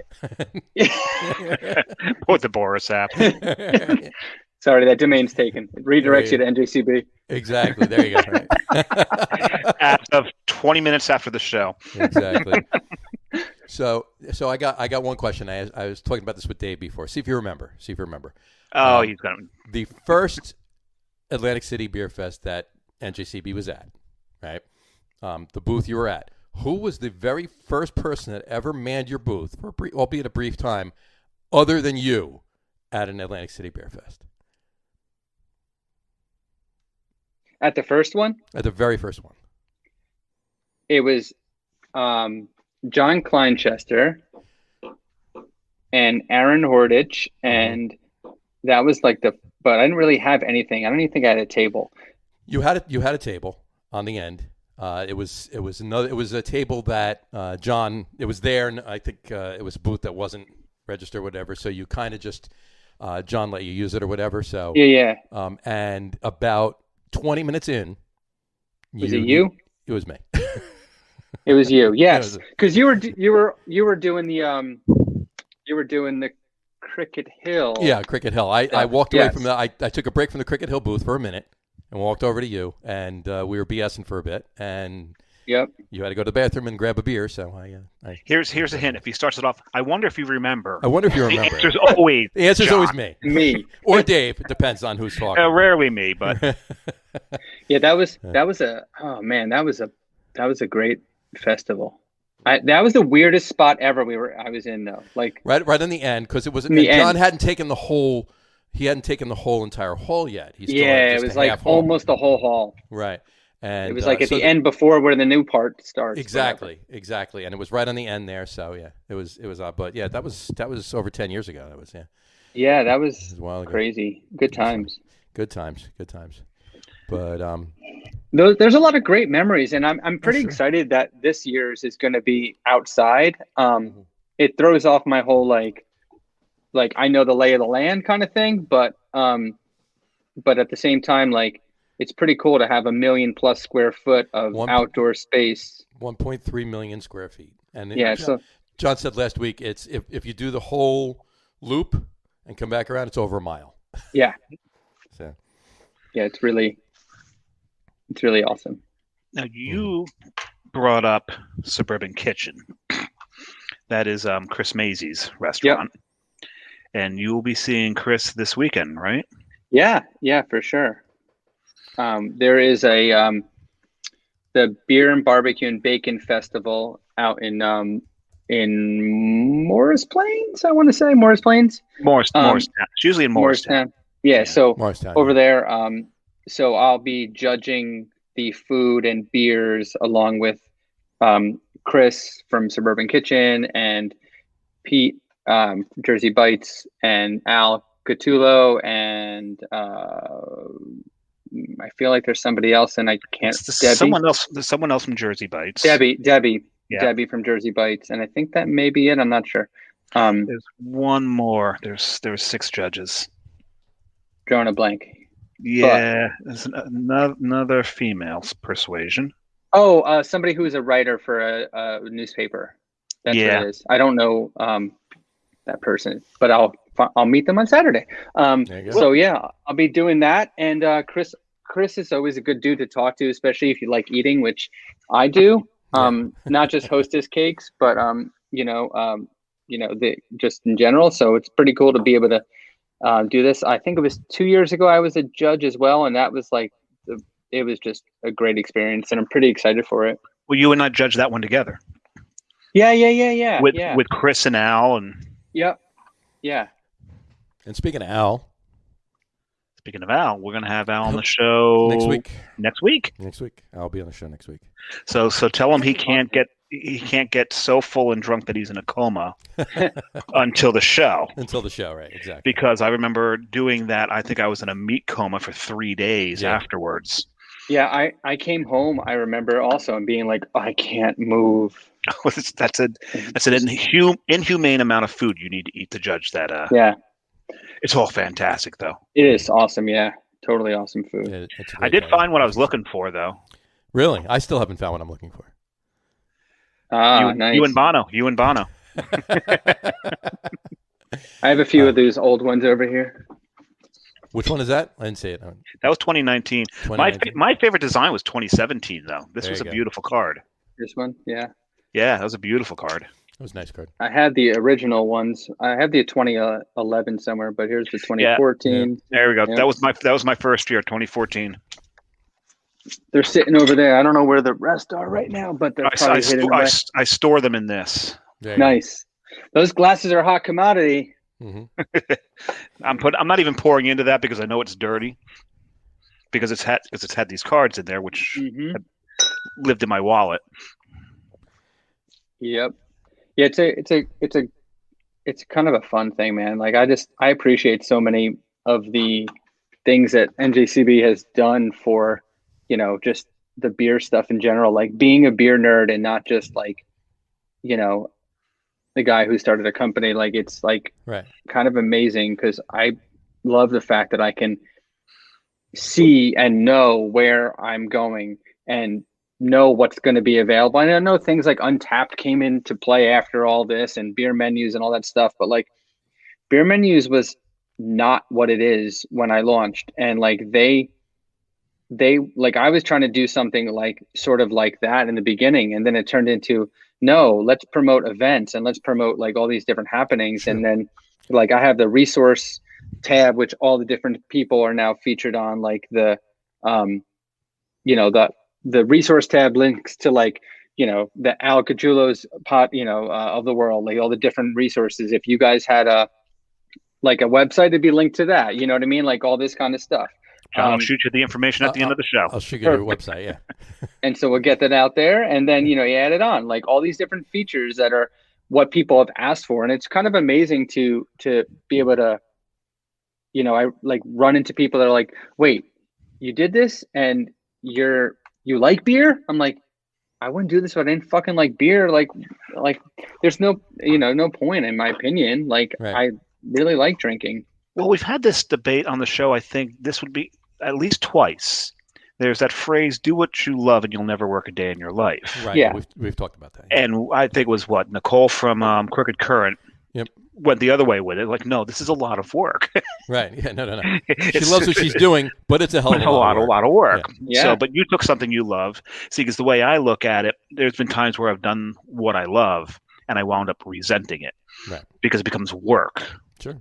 With the Boris app. Sorry, that domain's taken. It redirects you to NJCB. Exactly. There you go. Right. As of 20 minutes after the show. Exactly. So I got one question. I was talking about this with Dave before. See if you remember. Oh, he's got the first Atlantic City Beer Fest that NJCB was at, right? The booth you were at. Who was the very first person that ever manned your booth, albeit a brief time, other than you, at an Atlantic City Beer Fest? At the first one? At the very first one. It was John Kleinchester and Aaron Hordich, and that was like but I didn't really have anything. I don't even think I had a table. You had a table on the end. It was a table that John, it was there, and I think it was a booth that wasn't registered or whatever. So you kind of just John let you use it or whatever. So yeah. And about 20 minutes in, was it you? It was me. It was you, yes, because you were doing the Cricket Hill. Yeah, Cricket Hill. I walked away from I took a break from the Cricket Hill booth for a minute and walked over to you, and we were BSing for a bit, and you had to go to the bathroom and grab a beer. So here's a hint. If he starts it off, I wonder if you remember. The answer's always the answer's John. always me or Dave. It depends on who's talking. Rarely me, but yeah, that was a great festival. That was the weirdest spot ever I was in though. Like right on the end, because it was John hadn't taken the whole entire hall yet. It was like almost the whole hall. Right. And it was like at the end before where the new part starts. Exactly. And it was right on the end there. So yeah, it was odd, but yeah, that was over 10 years ago. That was Yeah, that was a while ago. Crazy. Good times. Good times. But there's a lot of great memories, and I'm pretty excited that this year's is going to be outside. It throws off my whole like I know the lay of the land kind of thing, but at the same time, like it's pretty cool to have 1 million plus square foot of outdoor space. 1.3 million square feet, and John said last week it's if you do the whole loop and come back around, it's over a mile. Yeah. So. Yeah, it's really awesome. Now you brought up Suburban Kitchen. That is Chris Maisie's restaurant. Yep. And you will be seeing Chris this weekend, right? Yeah, for sure. There is the Beer and Barbecue and Bacon Festival out in Morris Plains, I want to say. Morris Plains? Morristown. It's usually in Morristown. Yeah, so Morristown, over there, so I'll be judging the food and beers along with Chris from Suburban Kitchen and Pete Jersey Bites and Al Catullo, and I feel like there's somebody else, and I can't. Debbie. There's someone else from Jersey Bites. Debbie from Jersey Bites, and I think that may be it. I'm not sure. There's one more. There's 6 judges. Drawing a blank. Yeah, there's another female persuasion. Oh, somebody who's a writer for a newspaper. That's what it is. I don't know that person, but I'll meet them on Saturday. So yeah, I'll be doing that. And Chris is always a good dude to talk to, especially if you like eating, which I do. Not just Hostess cakes, but just in general. So it's pretty cool to be able to do this. I think it was 2 years ago. I was a judge as well, and that was like it was just a great experience, and I'm pretty excited for it. Well, you and I judged that one together. Yeah. With Chris and Al and. Yep. Yeah. And speaking of Al, we're going to have Al on the show next week. I'll be on the show next week. So tell him he can't get so full and drunk that he's in a coma until the show. Until the show, right? Exactly. Because I remember doing that. I think I was in a meat coma for 3 days afterwards. Yeah, I came home. I remember also and being like, I can't move. That's an inhumane amount of food you need to eat to judge that. Yeah. It's all fantastic, though. It is awesome, yeah. Totally awesome food. Yeah, I did find what I was looking for, though. Really? I still haven't found what I'm looking for. Nice. You and Bono. I have a few of those old ones over here. Which one is that? I didn't see it. That was 2019. My favorite design was 2017, though. This was a beautiful card. This one? Yeah. Yeah, that was a beautiful card. It was a nice card. I had the original ones. I have the 2011 somewhere, but here's the 2014. Yeah. There we go. Yeah. That was my first year, 2014. They're sitting over there. I don't know where the rest are right now, but they're probably hidden away. I store them in this. Nice. Those glasses are a hot commodity. Mm-hmm. I'm not even pouring into that because I know it's dirty. Because it's had these cards in there, which have lived in my wallet. Yep. Yeah, it's kind of a fun thing, man. Like I appreciate so many of the things that NJCB has done for, just the beer stuff in general, like being a beer nerd and not just like, the guy who started a company. Like it's like kind of amazing because I love the fact that I can see and know where I'm going and know what's going to be available. And I know things like Untapped came into play after all this and beer menus and all that stuff, but like beer menus was not what it is when I launched. And like they like I was trying to do something like sort of like that in the beginning, and then it turned into no, let's promote events and let's promote like all these different happenings. Sure. And then like I have the resource tab, which all the different people are now featured on, like the resource tab links to like, the Al Cajulo's pot, of the world, like all the different resources. If you guys had a website, it'd be linked to that. You know what I mean? Like all this kind of stuff. I'll shoot you the information at the end of the show. I'll shoot you your website. Yeah. And so we'll get that out there. And then, you add it on, like all these different features that are what people have asked for. And it's kind of amazing to be able to, I like run into people that are like, wait, you did this and you like beer? I'm like, I wouldn't do this if I didn't fucking like beer. Like there's no, no point in my opinion. Like I really like drinking. Well, we've had this debate on the show. I think this would be at least twice. There's that phrase, do what you love and you'll never work a day in your life. Right. Yeah. We've talked about that. Yeah. And I think it was Nicole from Crooked Current. Yep. Went the other way with it. Like, no, this is a lot of work. Right. Yeah. No. She loves what she's doing, but it's a hell of a lot of work. Yeah. So, but you took something you love. See, because the way I look at it, there's been times where I've done what I love and I wound up resenting it. Right. Because it becomes work. Sure.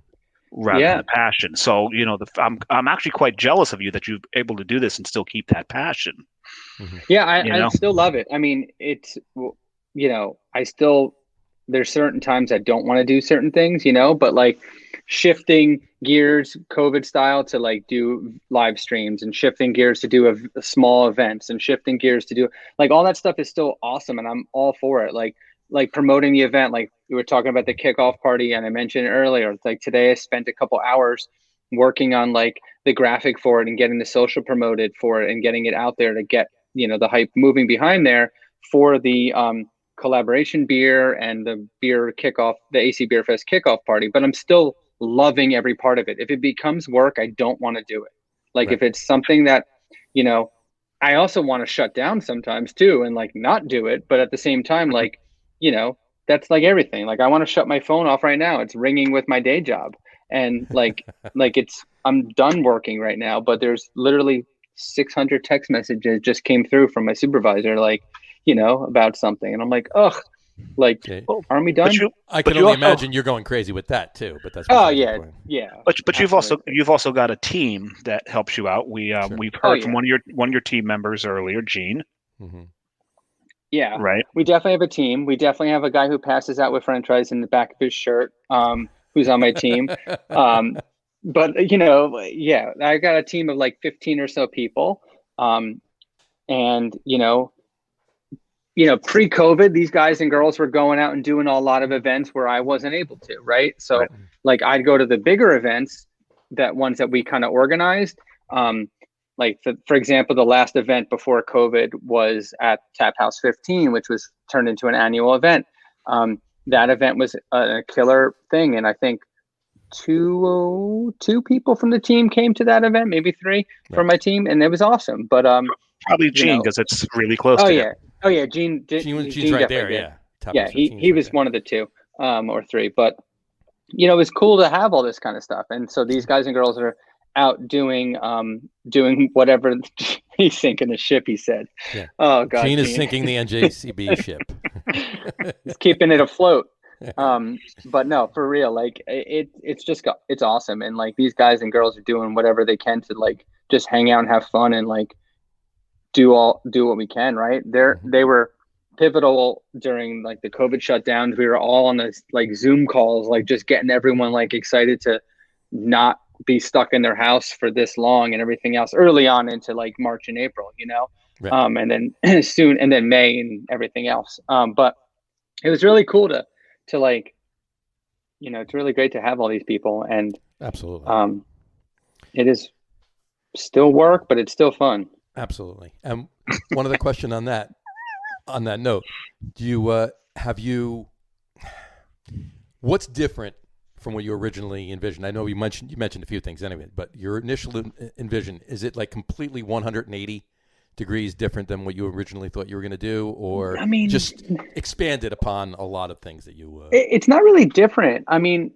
Rather than a passion. So, I'm actually quite jealous of you that you're able to do this and still keep that passion. Mm-hmm. Yeah, I still love it. I mean, it's, I still, there's certain times I don't want to do certain things, but like shifting gears, COVID style, to like do live streams and shifting gears to do a small events and shifting gears to do like all that stuff is still awesome. And I'm all for it. Like promoting the event, like we were talking about the kickoff party and I mentioned earlier, it's like today I spent a couple hours working on like the graphic for it and getting the social promoted for it and getting it out there to get, the hype moving behind there for the collaboration beer and the beer kickoff, the AC Beer Fest kickoff party. But I'm still loving every part of it. If it becomes work, I don't want to do it. Like if it's something that, I also want to shut down sometimes too and like not do it. But at the same time, like, that's like everything. Like I want to shut my phone off right now. It's ringing with my day job. And like I'm done working right now, but there's literally 600 text messages just came through from my supervisor, like, about something. And I'm like, ugh, Like, Okay. aren't we done? I can only imagine you're going crazy with that too. But that's Oh yeah, yeah. But you've also got a team that helps you out. We've heard from one of your team members earlier, Gene. Mm-hmm. Yeah, right. We definitely have a team. We definitely have a guy who passes out with French fries in the back of his shirt, who's on my team. But I got a team of like 15 or so people. And pre-COVID, these guys and girls were going out and doing a lot of events where I wasn't able to, right? So like I'd go to the bigger events, ones that we kind of organized. Like for example, the last event before COVID was at Tap House 15, which was turned into an annual event. That event was a killer thing. And I think two people from the team came to that event, maybe three from my team. And it was awesome. But probably Gene, because it's really close to him. Oh yeah. Gene right there. Did. Yeah. He was one of the two or three, but it was cool to have all this kind of stuff. And so these guys and girls are out doing whatever. He's sinking the ship, he said. Yeah. Oh God, Gene is sinking the NJCB ship. He's keeping it afloat. But no, for real, like it's awesome. And like these guys and girls are doing whatever they can to like just hang out and have fun and like do what we can, right? They were pivotal during like the COVID shutdowns. We were all on this like Zoom calls, like just getting everyone like excited to not be stuck in their house for this long and everything else early on into like March and April, Right. And then and then May and everything else. But it was really cool to like, it's really great to have all these people, and absolutely. It is still work, but it's still fun. Absolutely. And one other question on that note, what's different from what you originally envisioned? I know you mentioned a few things anyway, but your initial envision, is it like completely 180 degrees different than what you originally thought you were going to do, or just expanded upon a lot of things that you it's not really different. I mean,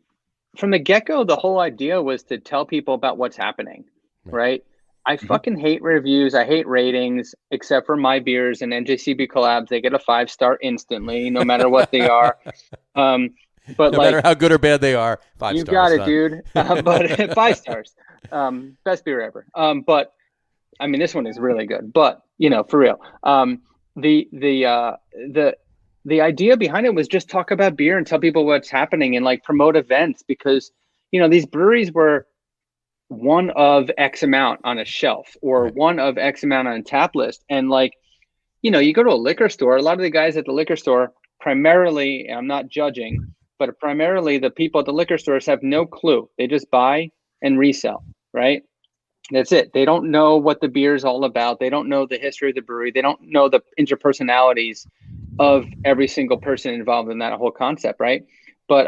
from the get-go, the whole idea was to tell people about what's happening, right? I fucking hate reviews. I hate ratings, except for my beers and NJCB collabs. They get a 5-star instantly, no matter what they are. But no matter how good or bad they are, 5 stars. You got it, dude. But 5 stars. Best beer ever. But I mean, this one is really good. But for real, the idea behind it was just talk about beer and tell people what's happening and like promote events, because these breweries were one of X amount on a shelf or one of X amount on a tap list, and like you go to a liquor store. A lot of the guys at the liquor store, primarily, I'm not judging, but primarily the people at the liquor stores have no clue. They just buy and resell, right? That's it. They don't know what the beer is all about. They don't know the history of the brewery. They don't know the interpersonalities of every single person involved in that whole concept, right? But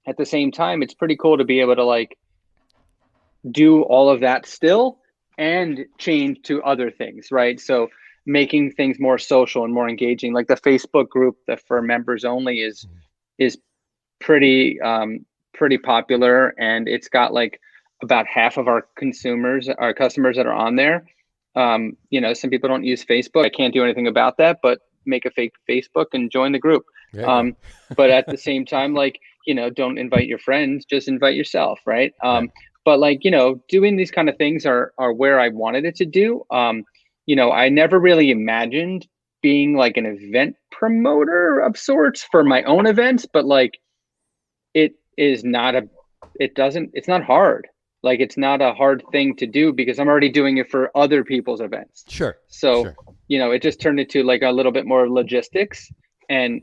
at the same time, it's pretty cool to be able to like do all of that still and change to other things, right? So making things more social and more engaging, like the Facebook group that for members only is pretty popular, and it's got like about half of our customers that are on there. Some people don't use Facebook. I can't do anything about that, but make a fake Facebook and join the group. But at the same time, like, don't invite your friends, just invite yourself. Right. But like, doing these kind of things are where I wanted it to do. I never really imagined being like an event promoter of sorts for my own events, but like it's not hard. Like, it's not a hard thing to do because I'm already doing it for other people's events. Sure. So, it just turned into like a little bit more logistics and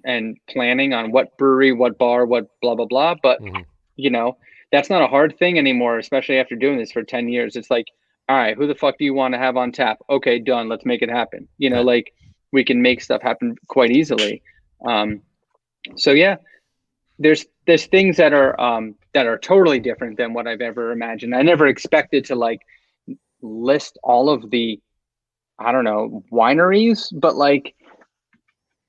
planning on what brewery, what bar, what blah, blah, blah. But, that's not a hard thing anymore, especially after doing this for 10 years. It's like, all right, who the fuck do you want to have on tap? Okay, done. Let's make it happen. Like we can make stuff happen quite easily. So yeah, there's things that are totally different than what I've ever imagined. I never expected to like list all of the, I don't know, wineries, but like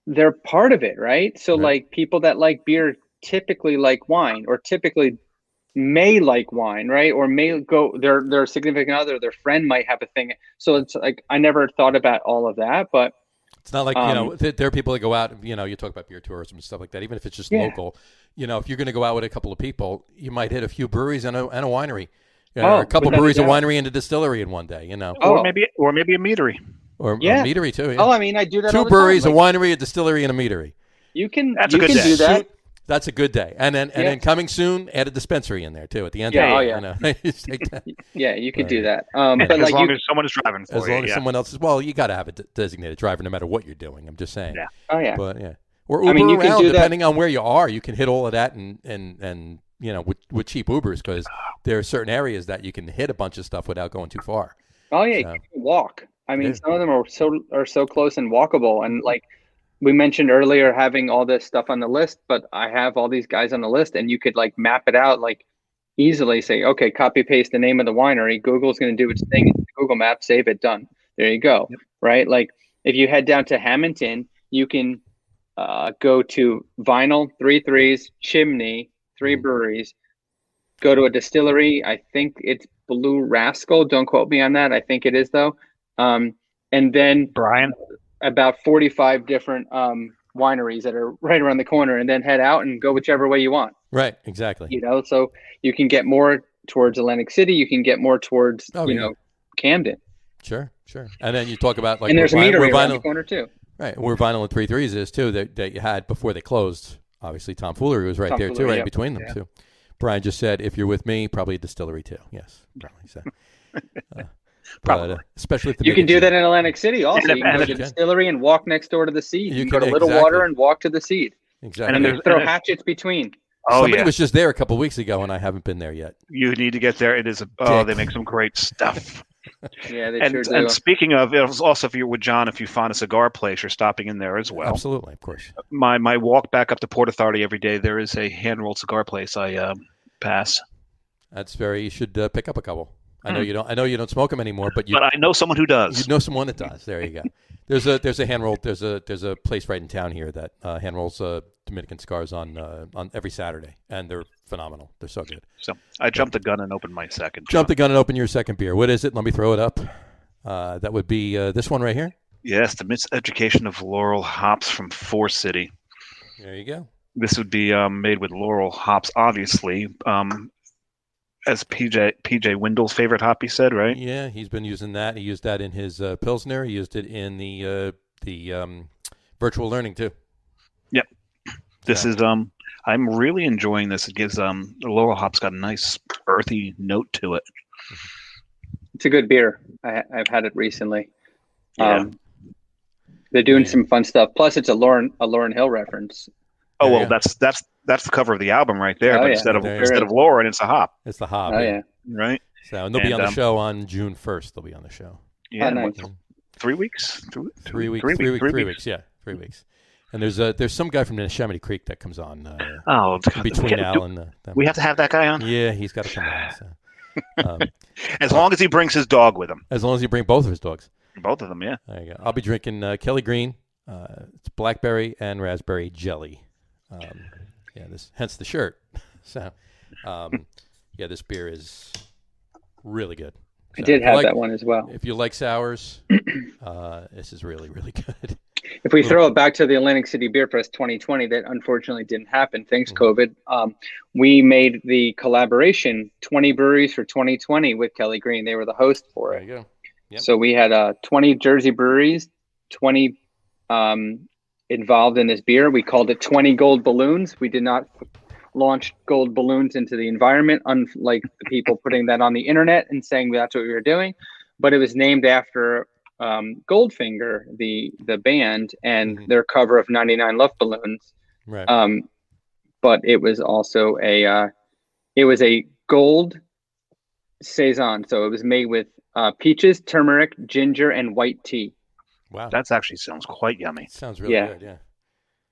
they're part of it, right? So like people that like beer typically like wine, or typically may like wine, right? Or may go their significant other, their friend might have a thing. So it's like I never thought about all of that, but It's not like, there are people that go out, you talk about beer tourism and stuff like that, even if it's just local. If you're going to go out with a couple of people, you might hit a few breweries and a winery. Or a couple breweries, a winery, and a distillery in one day, Or maybe a meadery. Or a meadery, too. Yeah. Oh, I mean, I do that all Two the breweries, time. a winery, a distillery, and a meadery. That's a good day. Do that. That's a good day. And then coming soon, add a dispensary in there, too, at the end of it. Yeah, you could do that. But as long as someone is driving for you. As long as someone else is, well, you got to have a designated driver no matter what you're doing. I'm just saying. Yeah. Oh, yeah. But, yeah. Or Uber you can around, do that. depending on where you are. You can hit all of that and with cheap Ubers, because there are certain areas that you can hit a bunch of stuff without going too far. Oh, yeah, So, you can walk. I mean, some of them are so close and walkable. And like we mentioned earlier, having all this stuff on the list, but I have all these guys on the list, and you could like map it out like easily. Say, okay, copy paste the name of the winery. Google's going to do its thing in Google Maps. Save it. Done. There you go. Yep. Right. Like if you head down to Hamilton, you can go to Vinyl, 3 Threes, Chimney, 3 breweries. Go to a distillery. I think it's Blue Rascal. Don't quote me on that. I think it is though. And then Brian, about 45 different wineries that are right around the corner, and then head out and go whichever way you want. Right. Exactly. So you can get more towards Atlantic City. You can get more towards, Camden. Sure. And then you talk about like, and there's a meadery around the corner too. Right. Where Vinyl and 3 Threes is too, that you had before they closed. Obviously, Tom Foolery was right there too, right between them too. Brian just said, if you're with me, probably a distillery too. Yes, probably so. Probably. But, especially if you can do that in Atlantic City also. You can go to the distillery and walk next door to the seed. You can go to Little Water and walk to the seed. Exactly. And then throw hatchets between. Somebody was just there a couple of weeks ago, and I haven't been there yet. You need to get there. It is they make some great stuff. Yeah, they sure do. And speaking of, it was also if you're with John, if you find a cigar place, you're stopping in there as well. Absolutely, of course. My walk back up to Port Authority every day, there is a hand-rolled cigar place I pass. That's very. You should pick up a couple. I know you don't. I know you don't smoke them anymore, but I know someone who does. You know someone that does. There you go. There's a hand roll. There's a place right in town here that hand rolls Dominican cigars on every Saturday, and they're phenomenal. They're so good. So I jumped the gun and opened my second. Jumped the gun and opened your second beer. What is it? Let me throw it up. That would be this one right here. Yes, the Miseducation of Laurel hops from Four City. There you go. This would be made with Laurel hops, obviously. As PJ Wendell's favorite hop, he said, right? Yeah, he's been using that. He used that in his Pilsner. He used it in the virtual learning too. Yep. This is I'm really enjoying this. It gives the Laurel hop's got a nice earthy note to it. It's a good beer. I've had it recently. Yeah. They're doing some fun stuff. Plus, it's a Lauryn Hill reference. Oh well, that's the cover of the album right there. But instead of Lauren, it's a hop. It's the hop. Oh yeah, right. So and they'll be on the show on June 1st. They'll be on the show. Yeah, nice. 3 weeks. 3 weeks. 3 weeks. Yeah, 3 weeks. And there's some guy from Neshaminy Creek that comes on. Between Al and them. We have to have that guy on. Yeah, he's got to come on. So. As long as he brings his dog with him. As long as you bring both of his dogs. Both of them, yeah. There you go. I'll be drinking Kelly Green. It's blackberry and raspberry jelly. Hence the shirt. So, this beer is really good. So I did have that one as well. If you like sours, this is really, really good. If we throw it back to the Atlantic City Beer Fest 2020, that unfortunately didn't happen. Thanks, COVID. We made the collaboration 20 breweries for 2020 with Kelly Green. They were the host for it. There you go. Yep. So we had 20 Jersey breweries, 20 involved in this beer. We called it 20 Gold Balloons. We did not launch gold balloons into the environment, unlike the people putting that on the internet and saying that's what we were doing. But it was named after Goldfinger, the band, and their cover of 99 Love Balloons. Right. But it was also a gold saison. So it was made with peaches, turmeric, ginger, and white tea. Wow. That actually sounds quite yummy. Sounds really good, yeah.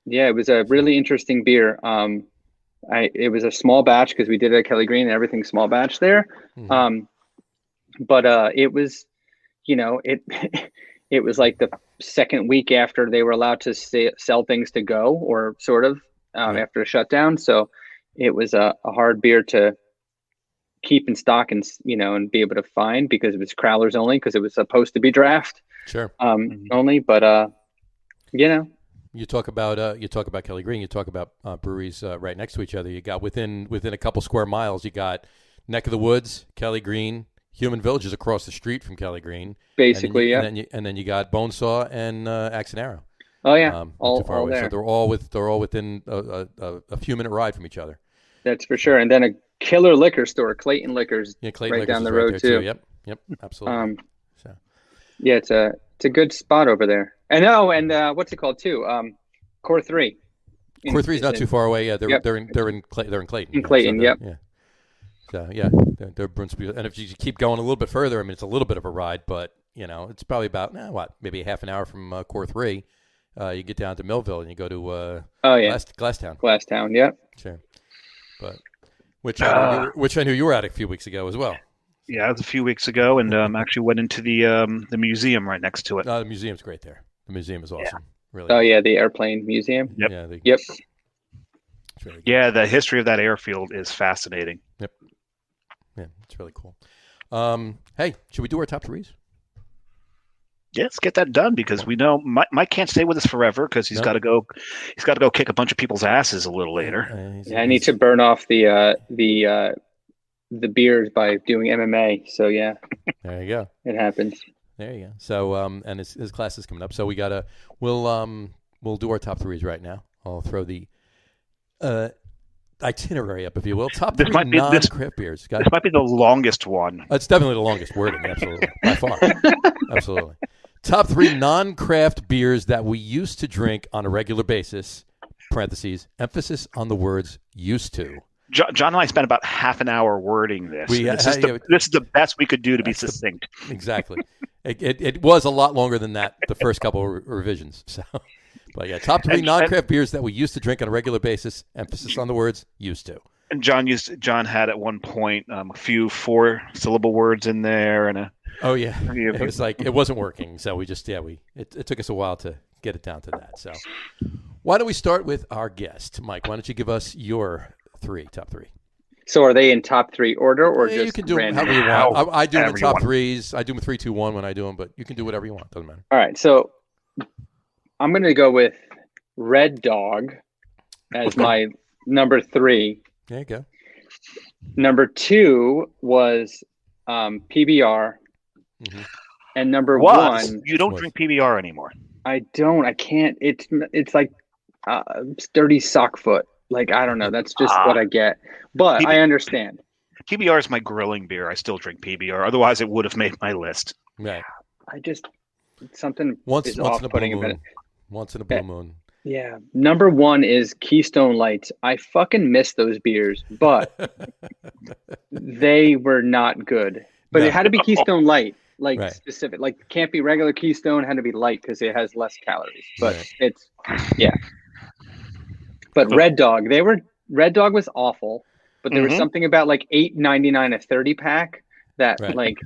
Yeah, it was a really interesting beer. It was a small batch because we did it at Kelly Green and everything's small batch there. But it was, it was like the second week after they were allowed to sell things to go, or sort of after a shutdown. So it was a hard beer to keep in stock and be able to find, because it was crowlers only, because it was supposed to be draft. Sure. Only, but You talk about Kelly Green. You talk about breweries right next to each other. You got within a couple square miles. You got Neck of the Woods, Kelly Green, Human Village is across the street from Kelly Green. Basically, and then you got Bonesaw and Axe and Arrow. Oh yeah, all away. there. So they're all within a few minute ride from each other. That's for sure. And then a killer liquor store, Clayton Liquors, Clayton right Liquors down the is right road there too. Yep, absolutely. Yeah, it's a good spot over there. And what's it called too? Core 3. Core 3 is not too far away. Yeah, they're in Clayton. In Clayton, yep. Yeah. So yeah, they're and if you keep going a little bit further, I mean, it's a little bit of a ride, but it's probably about maybe half an hour from Core 3. You get down to Millville and you go to Glasstown. Glasstown, yep. Sure. But which I knew you were at a few weeks ago as well. Yeah, it was a few weeks ago, and actually went into the museum right next to it. The museum's great there. The museum is awesome. Yeah. Really. Oh yeah, the airplane museum. Yep. Yeah. Yep. Really yeah, the history of that airfield is fascinating. Yep. Yeah, it's really cool. Hey, should we do our top threes? Yeah, let's get that done because we know Mike can't stay with us forever because he's got to go. He's got to go kick a bunch of people's asses a little later. I need to burn off the beers by doing MMA. So yeah, there you go. It happens. There you go. So and his class is coming up. So we'll do our top threes right now. I'll throw the itinerary up, if you will. Top three non-craft beers. This might be the longest one. It's definitely the longest wording, absolutely, by far. Absolutely. Top three non-craft beers that we used to drink on a regular basis, parentheses, emphasis on the words used to. John and I spent about half an hour wording this. This is the best we could do to be succinct. Exactly. It was a lot longer than that, the first couple of revisions. So, but yeah, top three non-craft beers that we used to drink on a regular basis, emphasis on the words used to. And John had at one point a few 4-syllable words in there and it was like it wasn't working, so we just it took us a while to get it down to that. So why don't we start with our guest, Mike? Why don't you give us your top three? So are they in top three order or just you can do random? however you want. I do them in top threes. I do them 3, 2, 1 when I do them, but you can do whatever you want. Doesn't matter. All right, so I'm going to go with Red Dog as my number 3. There you go. Number 2 was PBR. Mm-hmm. And number 1, you don't drink PBR anymore. I don't. I can't. It's like dirty sock foot. Like, I don't know. That's just what I get. But I understand. PBR is my grilling beer. I still drink PBR. Otherwise, it would have made my list. Right. Something once is in a off-putting blue about moon. it. Once in a blue moon. Yeah. Number 1 is Keystone Lights. I fucking miss those beers, but they were not good. But it had to be Keystone Light. Like specific, like can't be regular Keystone, had to be light because it has less calories. But But Red Dog was awful, but there was something about like $8.99 a 30-pack that like.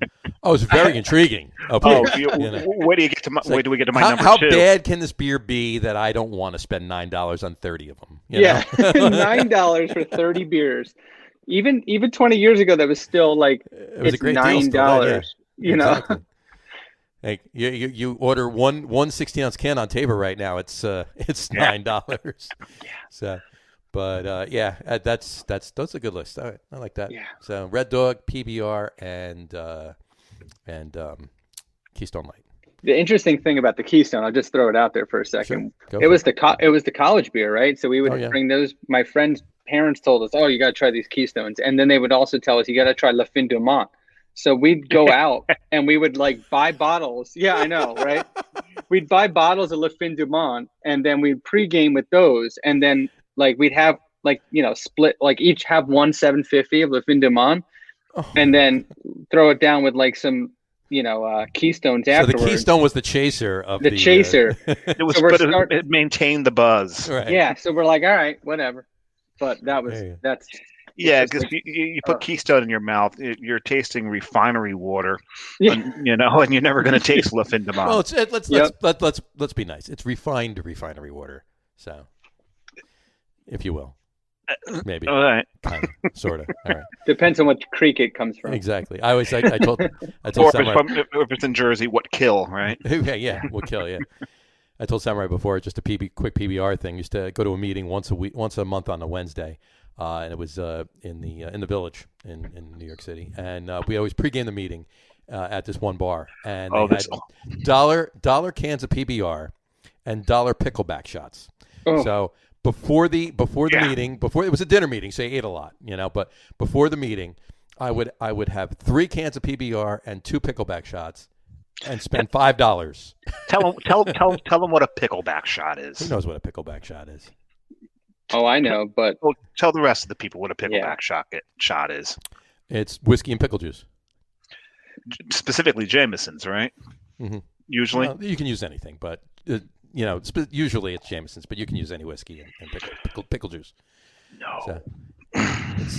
Oh, it's very intriguing. Where do you get to my? Where do we get to my number 2? How bad can this beer be that I don't want to spend $9 on 30 of them? $9 for 30 beers. Even 20 years ago, that was still like it was a great $9. Deal you know, hey, you order one 16-ounce can on Tabor right now. It's $9. So, but that's a good list. All right, I like that. Yeah. So Red Dog, PBR, and Keystone Light. The interesting thing about the Keystone, I'll just throw it out there for a second. Sure. It was the college beer, right? So we would bring those. My friends' parents told us, "Oh, you got to try these Keystones," and then they would also tell us, "You got to try Le Fin du Mont." So we'd go out and we would like buy bottles. Yeah, I know, right? We'd buy bottles of Le Fin du Mont and then we'd pregame with those. And then like we'd have like, split, like each have one 750 of Le Fin du Mont and then throw it down with like some, Keystones afterwards. So the Keystone was the chaser of the chaser. It was, it maintained the buzz. Right. Yeah. So we're like, all right, whatever. But that's. Yeah, because you put Keystone in your mouth, you're tasting refinery water, and you're never going to taste Le Fin du Mont. Well, let's be nice. It's refined refinery water, so if you will, maybe. All right, kind of, sort of. All right. Depends on what creek it comes from. Exactly. I told or if it's in Jersey, what kill, right? Yeah, what kill? Yeah. I told Samurai before, just a quick PBR thing. Used to go to a meeting once a month on a Wednesday, and it was in the Village in New York City. And we always pregame the meeting at this one bar, and they had dollar cans of PBR and dollar pickleback shots. Oh. So before the meeting, before it was a dinner meeting, so you ate a lot, But before the meeting, I would have 3 cans of PBR and 2 pickleback shots, and spend $5. Tell them what a pickleback shot is. Who knows what a pickleback shot is? Oh, I know, but Well, tell the rest of the people what a pickleback shot is. It's whiskey and pickle juice. Specifically Jameson's, right? Mm-hmm. Usually, well, you can use anything, but usually it's Jameson's, but you can use any whiskey and pickle juice. No, so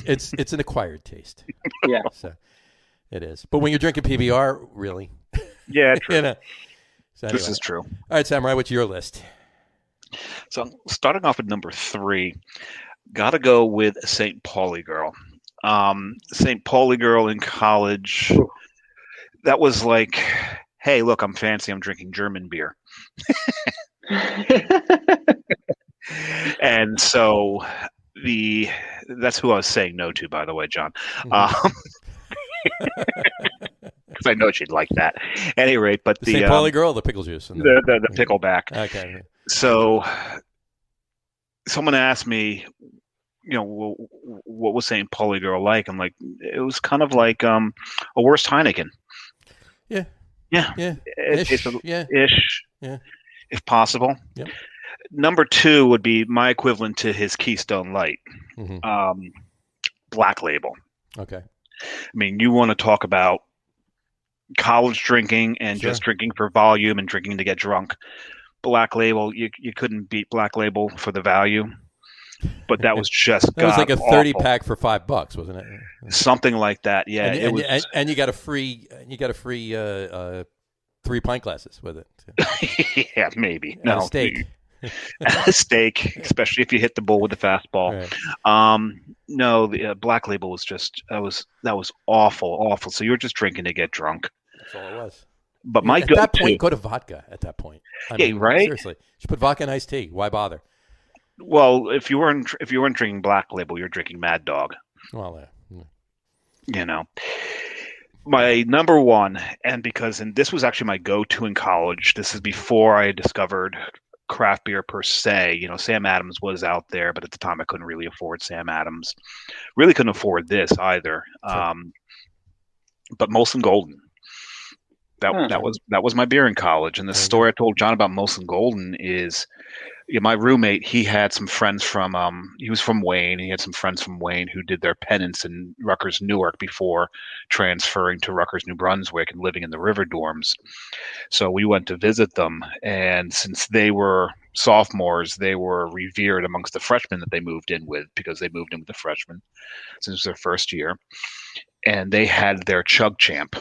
it's an acquired taste. Yeah, so it is. But when you're drinking PBR, really, yeah, true. So anyway. This is true. All right, Samurai, what's your list? So starting off at number 3, got to go with St. Pauli girl. St. Pauli girl in college. That was like, hey, look, I'm fancy. I'm drinking German beer. And so that's who I was saying no to, by the way, John. Because I know she'd like that. At any rate, but the St. Pauli girl, the pickle juice, and the pickleback. Okay. So someone asked me, what was St. Pauli girl like? I'm like, it was kind of like a worse Heineken. Yeah. Ish, if possible. Yep. Number 2 would be my equivalent to his Keystone Light, Black Label. Okay. I mean, you want to talk about college drinking and just drinking for volume and drinking to get drunk. Black Label, you couldn't beat Black Label for the value. But that was just that was like a 30-pack for $5, wasn't it? Something like that, yeah. And you got a free 3 pint glasses with it. Yeah, maybe. And a steak. A steak, especially if you hit the bull with the fastball. Right. No, the Black Label was just that was awful. So you were just drinking to get drunk. That's all it was. But at that point, go to vodka. At that point, I mean, right? Seriously, just put vodka in iced tea. Why bother? Well, if you weren't drinking Black Label, you're drinking Mad Dog. Well, my number 1, and this was actually my go-to in college. This is before I discovered craft beer per se. Sam Adams was out there, but at the time I couldn't really afford Sam Adams. Really couldn't afford this either. Sure. But Molson Golden. That was my beer in college. And the story I told John about Molson Golden is, my roommate, he had some friends from he was from Wayne. He had some friends from Wayne who did their penance in Rutgers, Newark before transferring to Rutgers, New Brunswick and living in the river dorms. So we went to visit them, and since they were sophomores, they were revered amongst the freshmen that they moved in with, because they moved in with the freshmen since it was their first year. And they had their Chug Champ.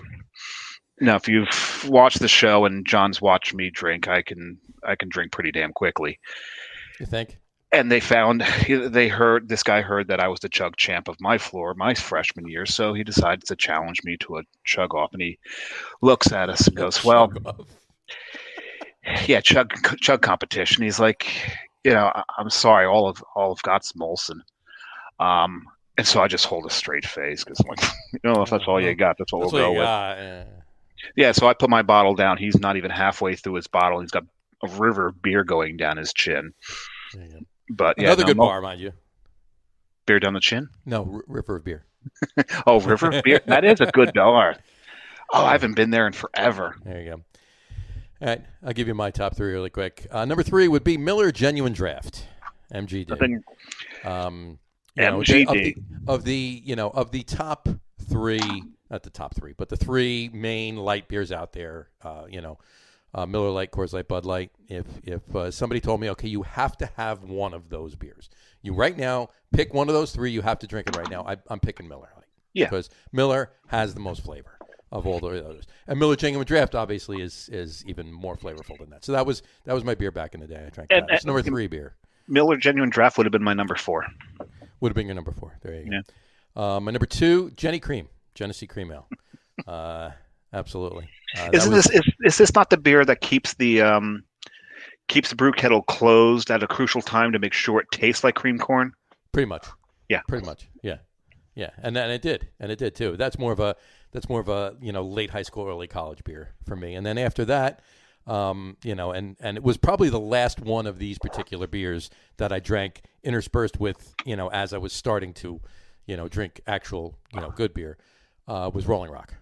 Now, if you've watched the show and John's watched me drink, I can drink pretty damn quickly. You think? And this guy heard that I was the Chug Champ of my floor my freshman year, so he decided to challenge me to a chug off. And he looks at us and goes, "Well, yeah, chug competition." He's like, "I'm sorry, all of got's Molson." And so I just hold a straight face because, if that's all you got, that's what we'll go with. Yeah, so I put my bottle down. He's not even halfway through his bottle. He's got a river of beer going down his chin. But another good bar, mind you. Beer down the chin? No, river of beer. Oh, river of beer. That is a good bar. Oh, I haven't been there in forever. There you go. All right, I'll give you my top 3 really quick. Number 3 would be Miller Genuine Draft, MGD. MGD. Of the top 3. Not the top 3, but the 3 main light beers out there, Miller Lite, Coors Light, Bud Light. If somebody told me, okay, you have to have one of those beers. You right now pick one of those 3. You have to drink it right now. I'm picking Miller Lite. Yeah. Because Miller has the most flavor of all the others, and Miller Genuine Draft obviously is even more flavorful than that. So that was my beer back in the day. I drank that. It's number 3 beer. Miller Genuine Draft would have been my number 4. Would have been your number 4. There you go. Yeah. My number 2, Genesee Cream Ale. Absolutely. Is this not the beer that keeps the keeps the brew kettle closed at a crucial time to make sure it tastes like cream corn. Pretty much. Yeah. Pretty much. Yeah. Yeah. And it did too. That's more of a late high school, early college beer for me. And then after that, and it was probably the last one of these particular beers that I drank interspersed with, as I was starting to, drink actual, good beer, was Rolling Rock.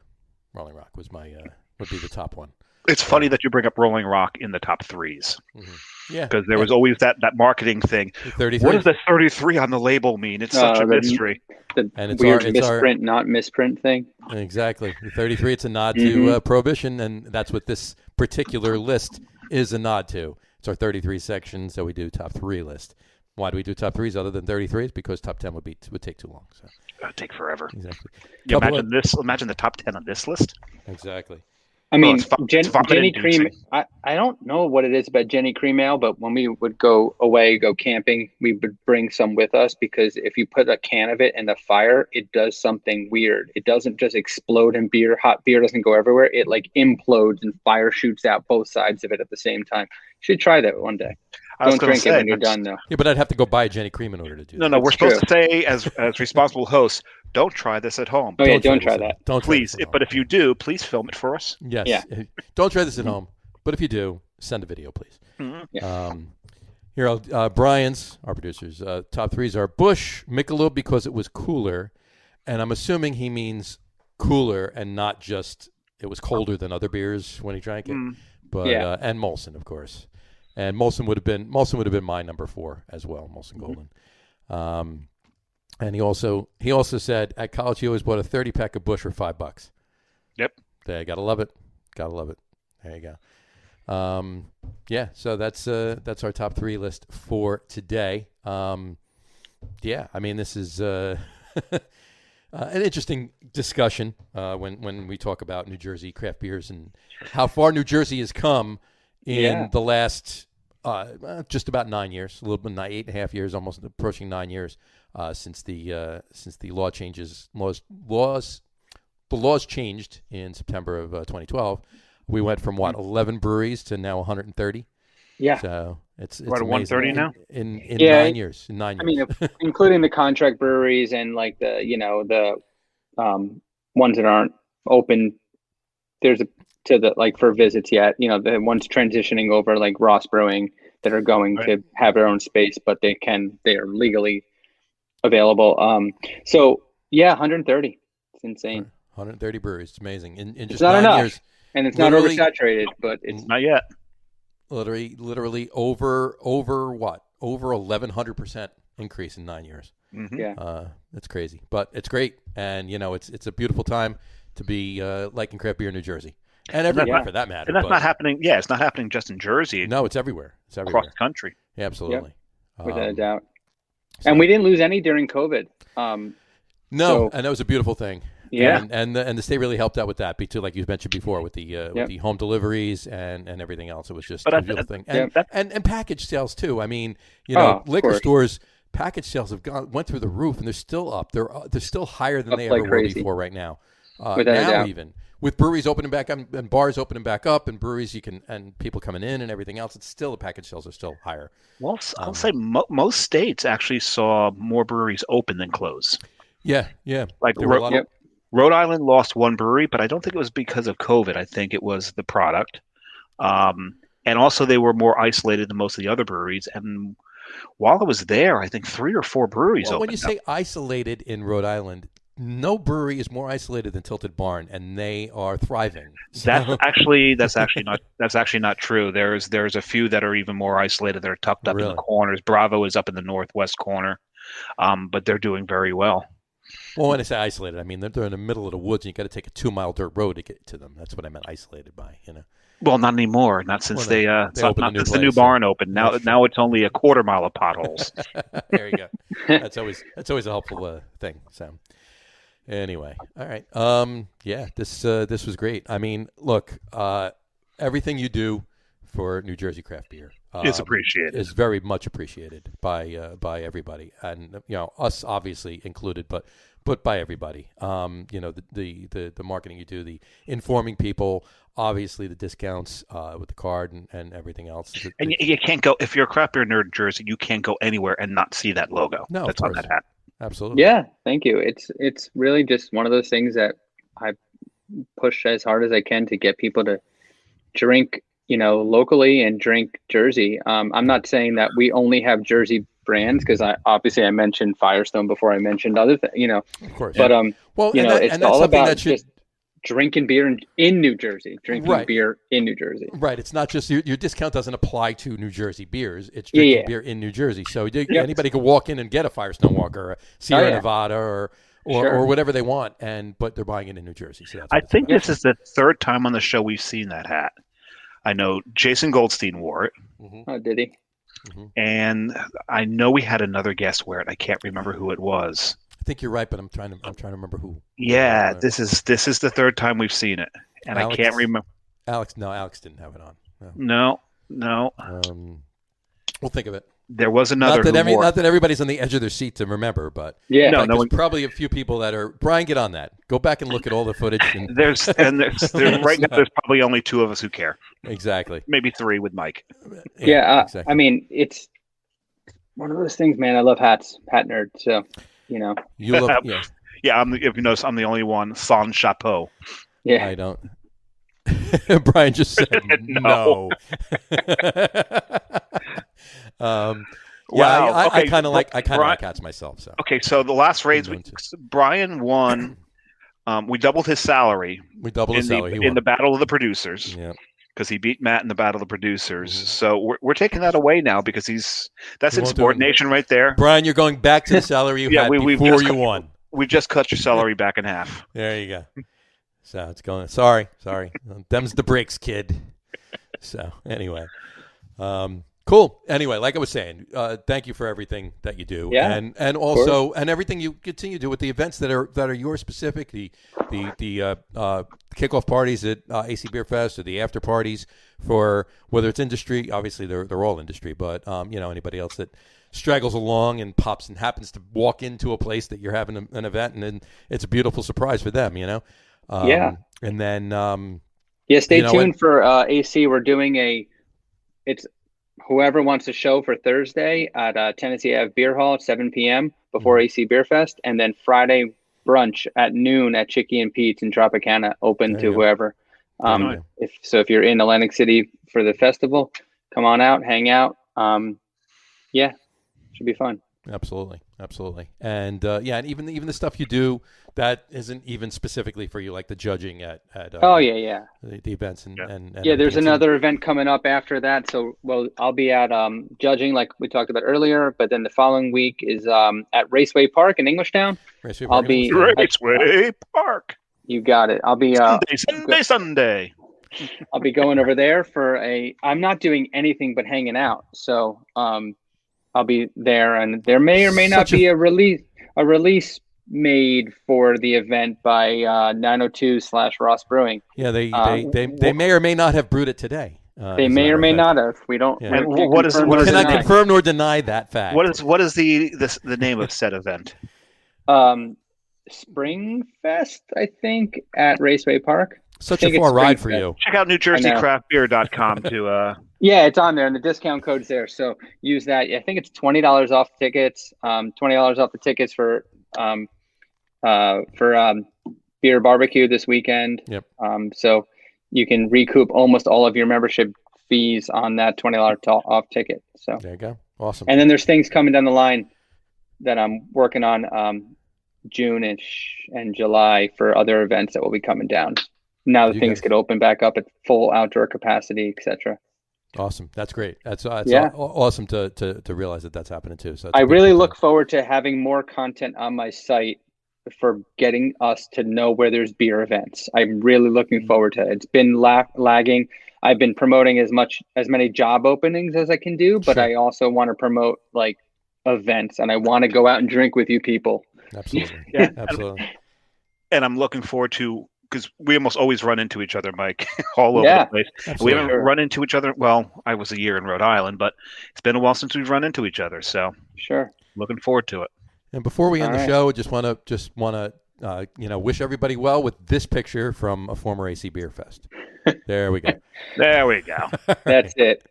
Rolling Rock was would be the top one. It's funny that you bring up Rolling Rock in the top threes. Mm-hmm. Yeah. Because there was always that marketing thing. 33. What does the 33 on the label mean? It's such a mystery. The and weird misprint, not misprint thing. Exactly. The 33, it's a nod to Prohibition, and that's what this particular list is a nod to. It's our 33 section, so we do top 3 list. Why do we do top 3s other than 33s? Because top 10 would take too long. So. It would take forever. Exactly. Yeah, imagine the top 10 on this list. Exactly. I mean, Jenny Cream, I don't know what it is about Jenny Cream Ale, but when we would go camping, we would bring some with us because if you put a can of it in the fire, it does something weird. It doesn't just explode in beer. Hot beer doesn't go everywhere. It like implodes and fire shoots out both sides of it at the same time. You should try that one day. Don't drink it when you're done, though. Yeah, but I'd have to go buy a Jenny Cream in order to do that. No, we're supposed to say as responsible hosts, don't try this at home. Oh, yeah, don't try that. Please, but if you do, please film it for us. Yes. Yeah. Don't try this at home. But if you do, send a video, please. Mm-hmm. Yeah. Here, Brian's, our producers, top 3s are Busch, Michelob because it was cooler. And I'm assuming he means cooler and not just it was colder than other beers when he drank it. But and Molson, of course. And Molson would have been my number 4 as well, Molson Golden. And he also said at college he always bought a 30-pack of Busch for $5. Yep. There, gotta love it. There you go. So that's our top 3 list for today. I mean this is an interesting discussion when we talk about New Jersey craft beers and how far New Jersey has come in the last just about 9 years, a little bit 8.5 years, almost approaching 9 years since the laws changed in September of 2012. We went from 11 breweries to now 130. Yeah. So it's we're at 130 now in 9 years. In 9 years. I mean, including the contract breweries and like the ones that aren't open. There's for visits yet. The ones transitioning over like Ross Brewing that are going to have their own space, but they are legally available. 130. It's insane. 130 breweries. It's amazing. In just not 9 enough. years. And it's not oversaturated, but it's not yet. Literally over what? Over 1,100% increase in 9 years. Mm-hmm. Yeah. That's crazy, but it's great. And it's a beautiful time to be liking craft beer in New Jersey. And everywhere for that matter. And that's not happening. Yeah, it's not happening just in Jersey. No, it's everywhere. It's everywhere. Across the country. Yeah, absolutely. Yep. Without a doubt. And we didn't lose any during COVID. And that was a beautiful thing. Yeah. And the state really helped out with that, too, like you mentioned before, with the home deliveries and everything else. It was just a beautiful thing. And package sales, too. I mean, liquor stores, package sales went through the roof, and they're still up. They're still higher than they ever were before right now. Now even. With breweries opening back up and bars opening back up and breweries and people coming in and everything else, it's still the package sales are still higher. Well, I'll say most states actually saw more breweries open than close. Yeah. Like Rhode Island lost one brewery, but I don't think it was because of COVID. I think it was the product. And also they were more isolated than most of the other breweries. And while I was there, I think 3 or 4 breweries opened. When you say isolated in Rhode Island, no brewery is more isolated than Tilted Barn, and they are thriving. So. That's actually not true. There's a few that are even more isolated. They're tucked up in the corners. Bravo is up in the northwest corner, but they're doing very well. Well, when I say isolated, I mean they're in the middle of the woods, and you got to take a 2-mile dirt road to get to them. That's what I meant isolated by. Well, not anymore. Not since they opened the new barn opened. Now it's only a 1/4 mile of potholes. There you go. That's always a helpful thing. So. Anyway, all right. This was great. I mean, look, everything you do for New Jersey craft beer is appreciated. Is very much appreciated by everybody, and us obviously included. But but by everybody. The marketing you do, the informing people, obviously the discounts with the card and everything else. And you can't go, if you're a craft beer nerd jersey, you can't go anywhere and not see that logo. No, that's on that hat. Absolutely. Yeah, thank you. It's really just one of those things that I push as hard as I can to get people to drink, locally and drink Jersey. I'm not saying that we only have Jersey brands, because I mentioned Firestone before I mentioned other things, Of course. But well, it's all about just drinking beer in New Jersey, drinking beer in New Jersey. Right. It's not just your discount doesn't apply to New Jersey beers. It's drinking beer in New Jersey. So anybody could walk in and get a Firestone Walker, or a Sierra Nevada, or whatever they want, but they're buying it in New Jersey. So I think this is the third time on the show we've seen that hat. I know Jason Goldstein wore it. Mm-hmm. Oh, did he? Mm-hmm. And I know we had another guest wear it. I can't remember who it was. I think you're right, but I'm trying to remember who. Yeah, this is the third time we've seen it, and I can't remember. Alex didn't have it on. No. We'll think of it. There was another. Not that everybody's on the edge of their seat to remember, but there's probably a few people that are. Brian, get on that. Go back and look at all the footage. And there's right now. There's probably only two of us who care. Exactly. Maybe three with Mike. Exactly. I mean, it's one of those things, man. I love hats, hat nerd. So you love. Yeah. If you notice, I'm the only one. Sans chapeau. Yeah. I don't. Brian just said no. Wow. I kind of like hats myself. So so the last raise, Brian won. We doubled his salary. In the Battle of the Producers. Yeah. Because he beat Matt in the Battle of the Producers. Mm-hmm. So we're taking that away now because that's insubordination right there. Brian, you're going back to the salary you had before you won. We just cut your salary back in half. There you go. So it's going. Sorry. Them's the breaks, kid. So anyway, cool. Anyway, like I was saying, thank you for everything that you do, and also everything you continue to do with the events that are yours specific. The kickoff parties at AC Beer Fest, or the after parties for whether it's industry. Obviously, they're all industry, but anybody else that straggles along and pops and happens to walk into a place that you're having an event, and then it's a beautiful surprise for them. And then stay tuned for AC. We're doing it's whoever wants to show for Thursday at Tennessee Ave Beer Hall at 7 p.m. before AC Beer Fest, and then Friday brunch at noon at Chicky and Pete's in Tropicana, open to whoever. If you're in Atlantic City for the festival, come on out, hang out. Should be fun. Absolutely. And and even the stuff you do that isn't even specifically for you, like the judging at the events and there's another event coming up after that. So I'll be at judging, like we talked about earlier, but then the following week is at Raceway Park in Englishtown. Raceway Park. You got it. I'll be Sunday. I'll be going over there for I'm not doing anything but hanging out. So I'll be there, and there may or may not be a release made for the event by 902/Ross Brewing. Yeah, they may or may not have brewed it today. They may or may not have. We don't. Yeah. Cannot confirm nor deny that fact. What is the name of said event? Spring Fest, I think, at Raceway Park. Such a far ride for you. Check out NewJerseyCraftBeer.com to. Yeah, it's on there, and the discount code's there. So use that. I think it's $20 off tickets. $20 off the tickets for beer barbecue this weekend. Yep. So you can recoup almost all of your membership fees on that $20 off ticket. So there you go. Awesome. And then there's things coming down the line that I'm working on June-ish and July for other events that will be coming down. Now that things could open back up at full outdoor capacity, etc. Awesome. That's great. That's awesome to realize that that's happening too. So I really look forward to having more content on my site for getting us to know where there's beer events. I'm really looking forward to it. It's been lagging. I've been promoting as many job openings as I can do, but I also want to promote like events, and I want to go out and drink with you people. Absolutely. Absolutely. And I'm looking forward to, because we almost always run into each other, Mike, all over the place. Absolutely. We haven't run into each other. Well, I was a year in Rhode Island, but it's been a while since we've run into each other. So sure, looking forward to it. And before we end All the right. show, just want to wish everybody well with this picture from a former AC Beer Fest. There we go. There we go. That's it.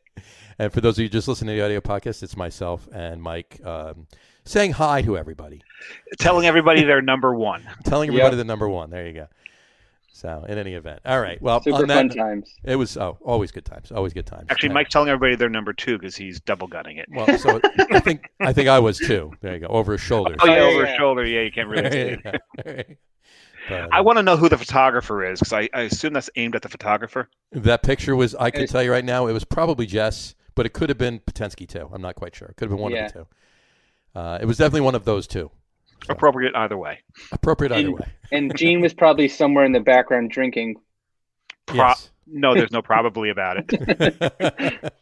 And for those of you just listening to the audio podcast, it's myself and Mike saying hi to everybody. Telling everybody they're number one. Telling everybody the number one. There you go. So, in any event. All right. Well, Super on that, fun times. it was always good times. Always good times. Actually, Yeah. Mike's telling everybody they're number two because he's double gunning it. Well, so I think I was too. There you go. Over his shoulder. Oh, yeah, Yeah, over yeah. his shoulder. Yeah, you can't really see it. But, I want to know who the photographer is because I assume that's aimed at the photographer. that picture was, I can tell you right now, it was probably Jess, but it could have been Potensky too. I'm not quite sure. It could have been one of the two. It was definitely one of those two. So, Appropriate either way. appropriate either way. And Gene was probably somewhere in the background drinking. Yes. No, there's no probably about it.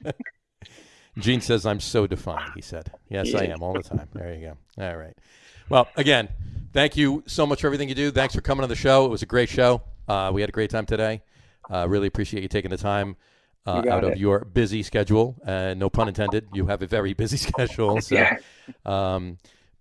Gene says, I'm so defined, he said. Yes, I Yeah. am all the time. There you go. All right. Well, again, thank you so much for everything you do. Thanks for coming on the show. It was a great show. We had a great time today. Really appreciate you taking the time out of your busy schedule. No pun intended. You have a very busy schedule. So, Yeah.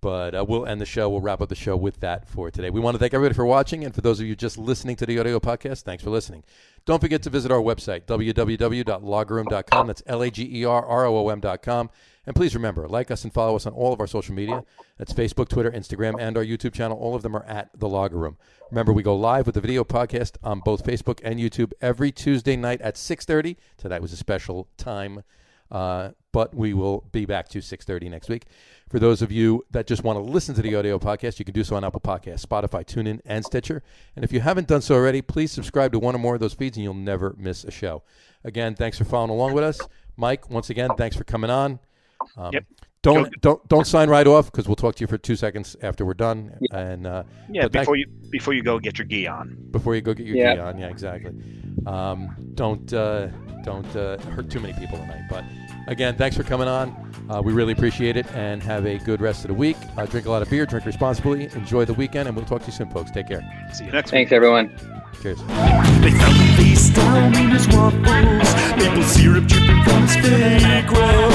But we'll end the show. We'll wrap up the show with that for today. We want to thank everybody for watching. And for those of you just listening to the audio podcast, thanks for listening. Don't forget to visit our website, www.loggerroom.com. That's LAGERROOM.com. And please remember, like us and follow us on all of our social media. That's Facebook, Twitter, Instagram, and our YouTube channel. All of them are at The Logger Room. Remember, we go live with the video podcast on both Facebook and YouTube every Tuesday night at 6:30. Tonight was a special time, but we will be back to 6:30 next week. For those of you that just want to listen to the audio podcast, you can do so on Apple Podcasts, Spotify, TuneIn, and Stitcher. And if you haven't done so already, please subscribe to one or more of those feeds, and you'll never miss a show. Again, thanks for following along with us. Mike, once again, thanks for coming on. Yep. Don't sign right off because we'll talk to you for 2 seconds after we're done. And Yeah, but before you go get your gi on. before you go get your key on, yeah, exactly. Don't hurt too many people tonight. But again, thanks for coming on. We really appreciate it, and have a good rest of the week. Drink a lot of beer, drink responsibly, enjoy the weekend, and we'll talk to you soon, folks. Take care. See you next week. Thanks, everyone. Cheers. They found him face down in his waffles, maple syrup dripping from his fake robe.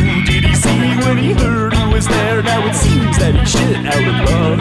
Who did he see when he heard who was there? Now it seems that he shit out of love.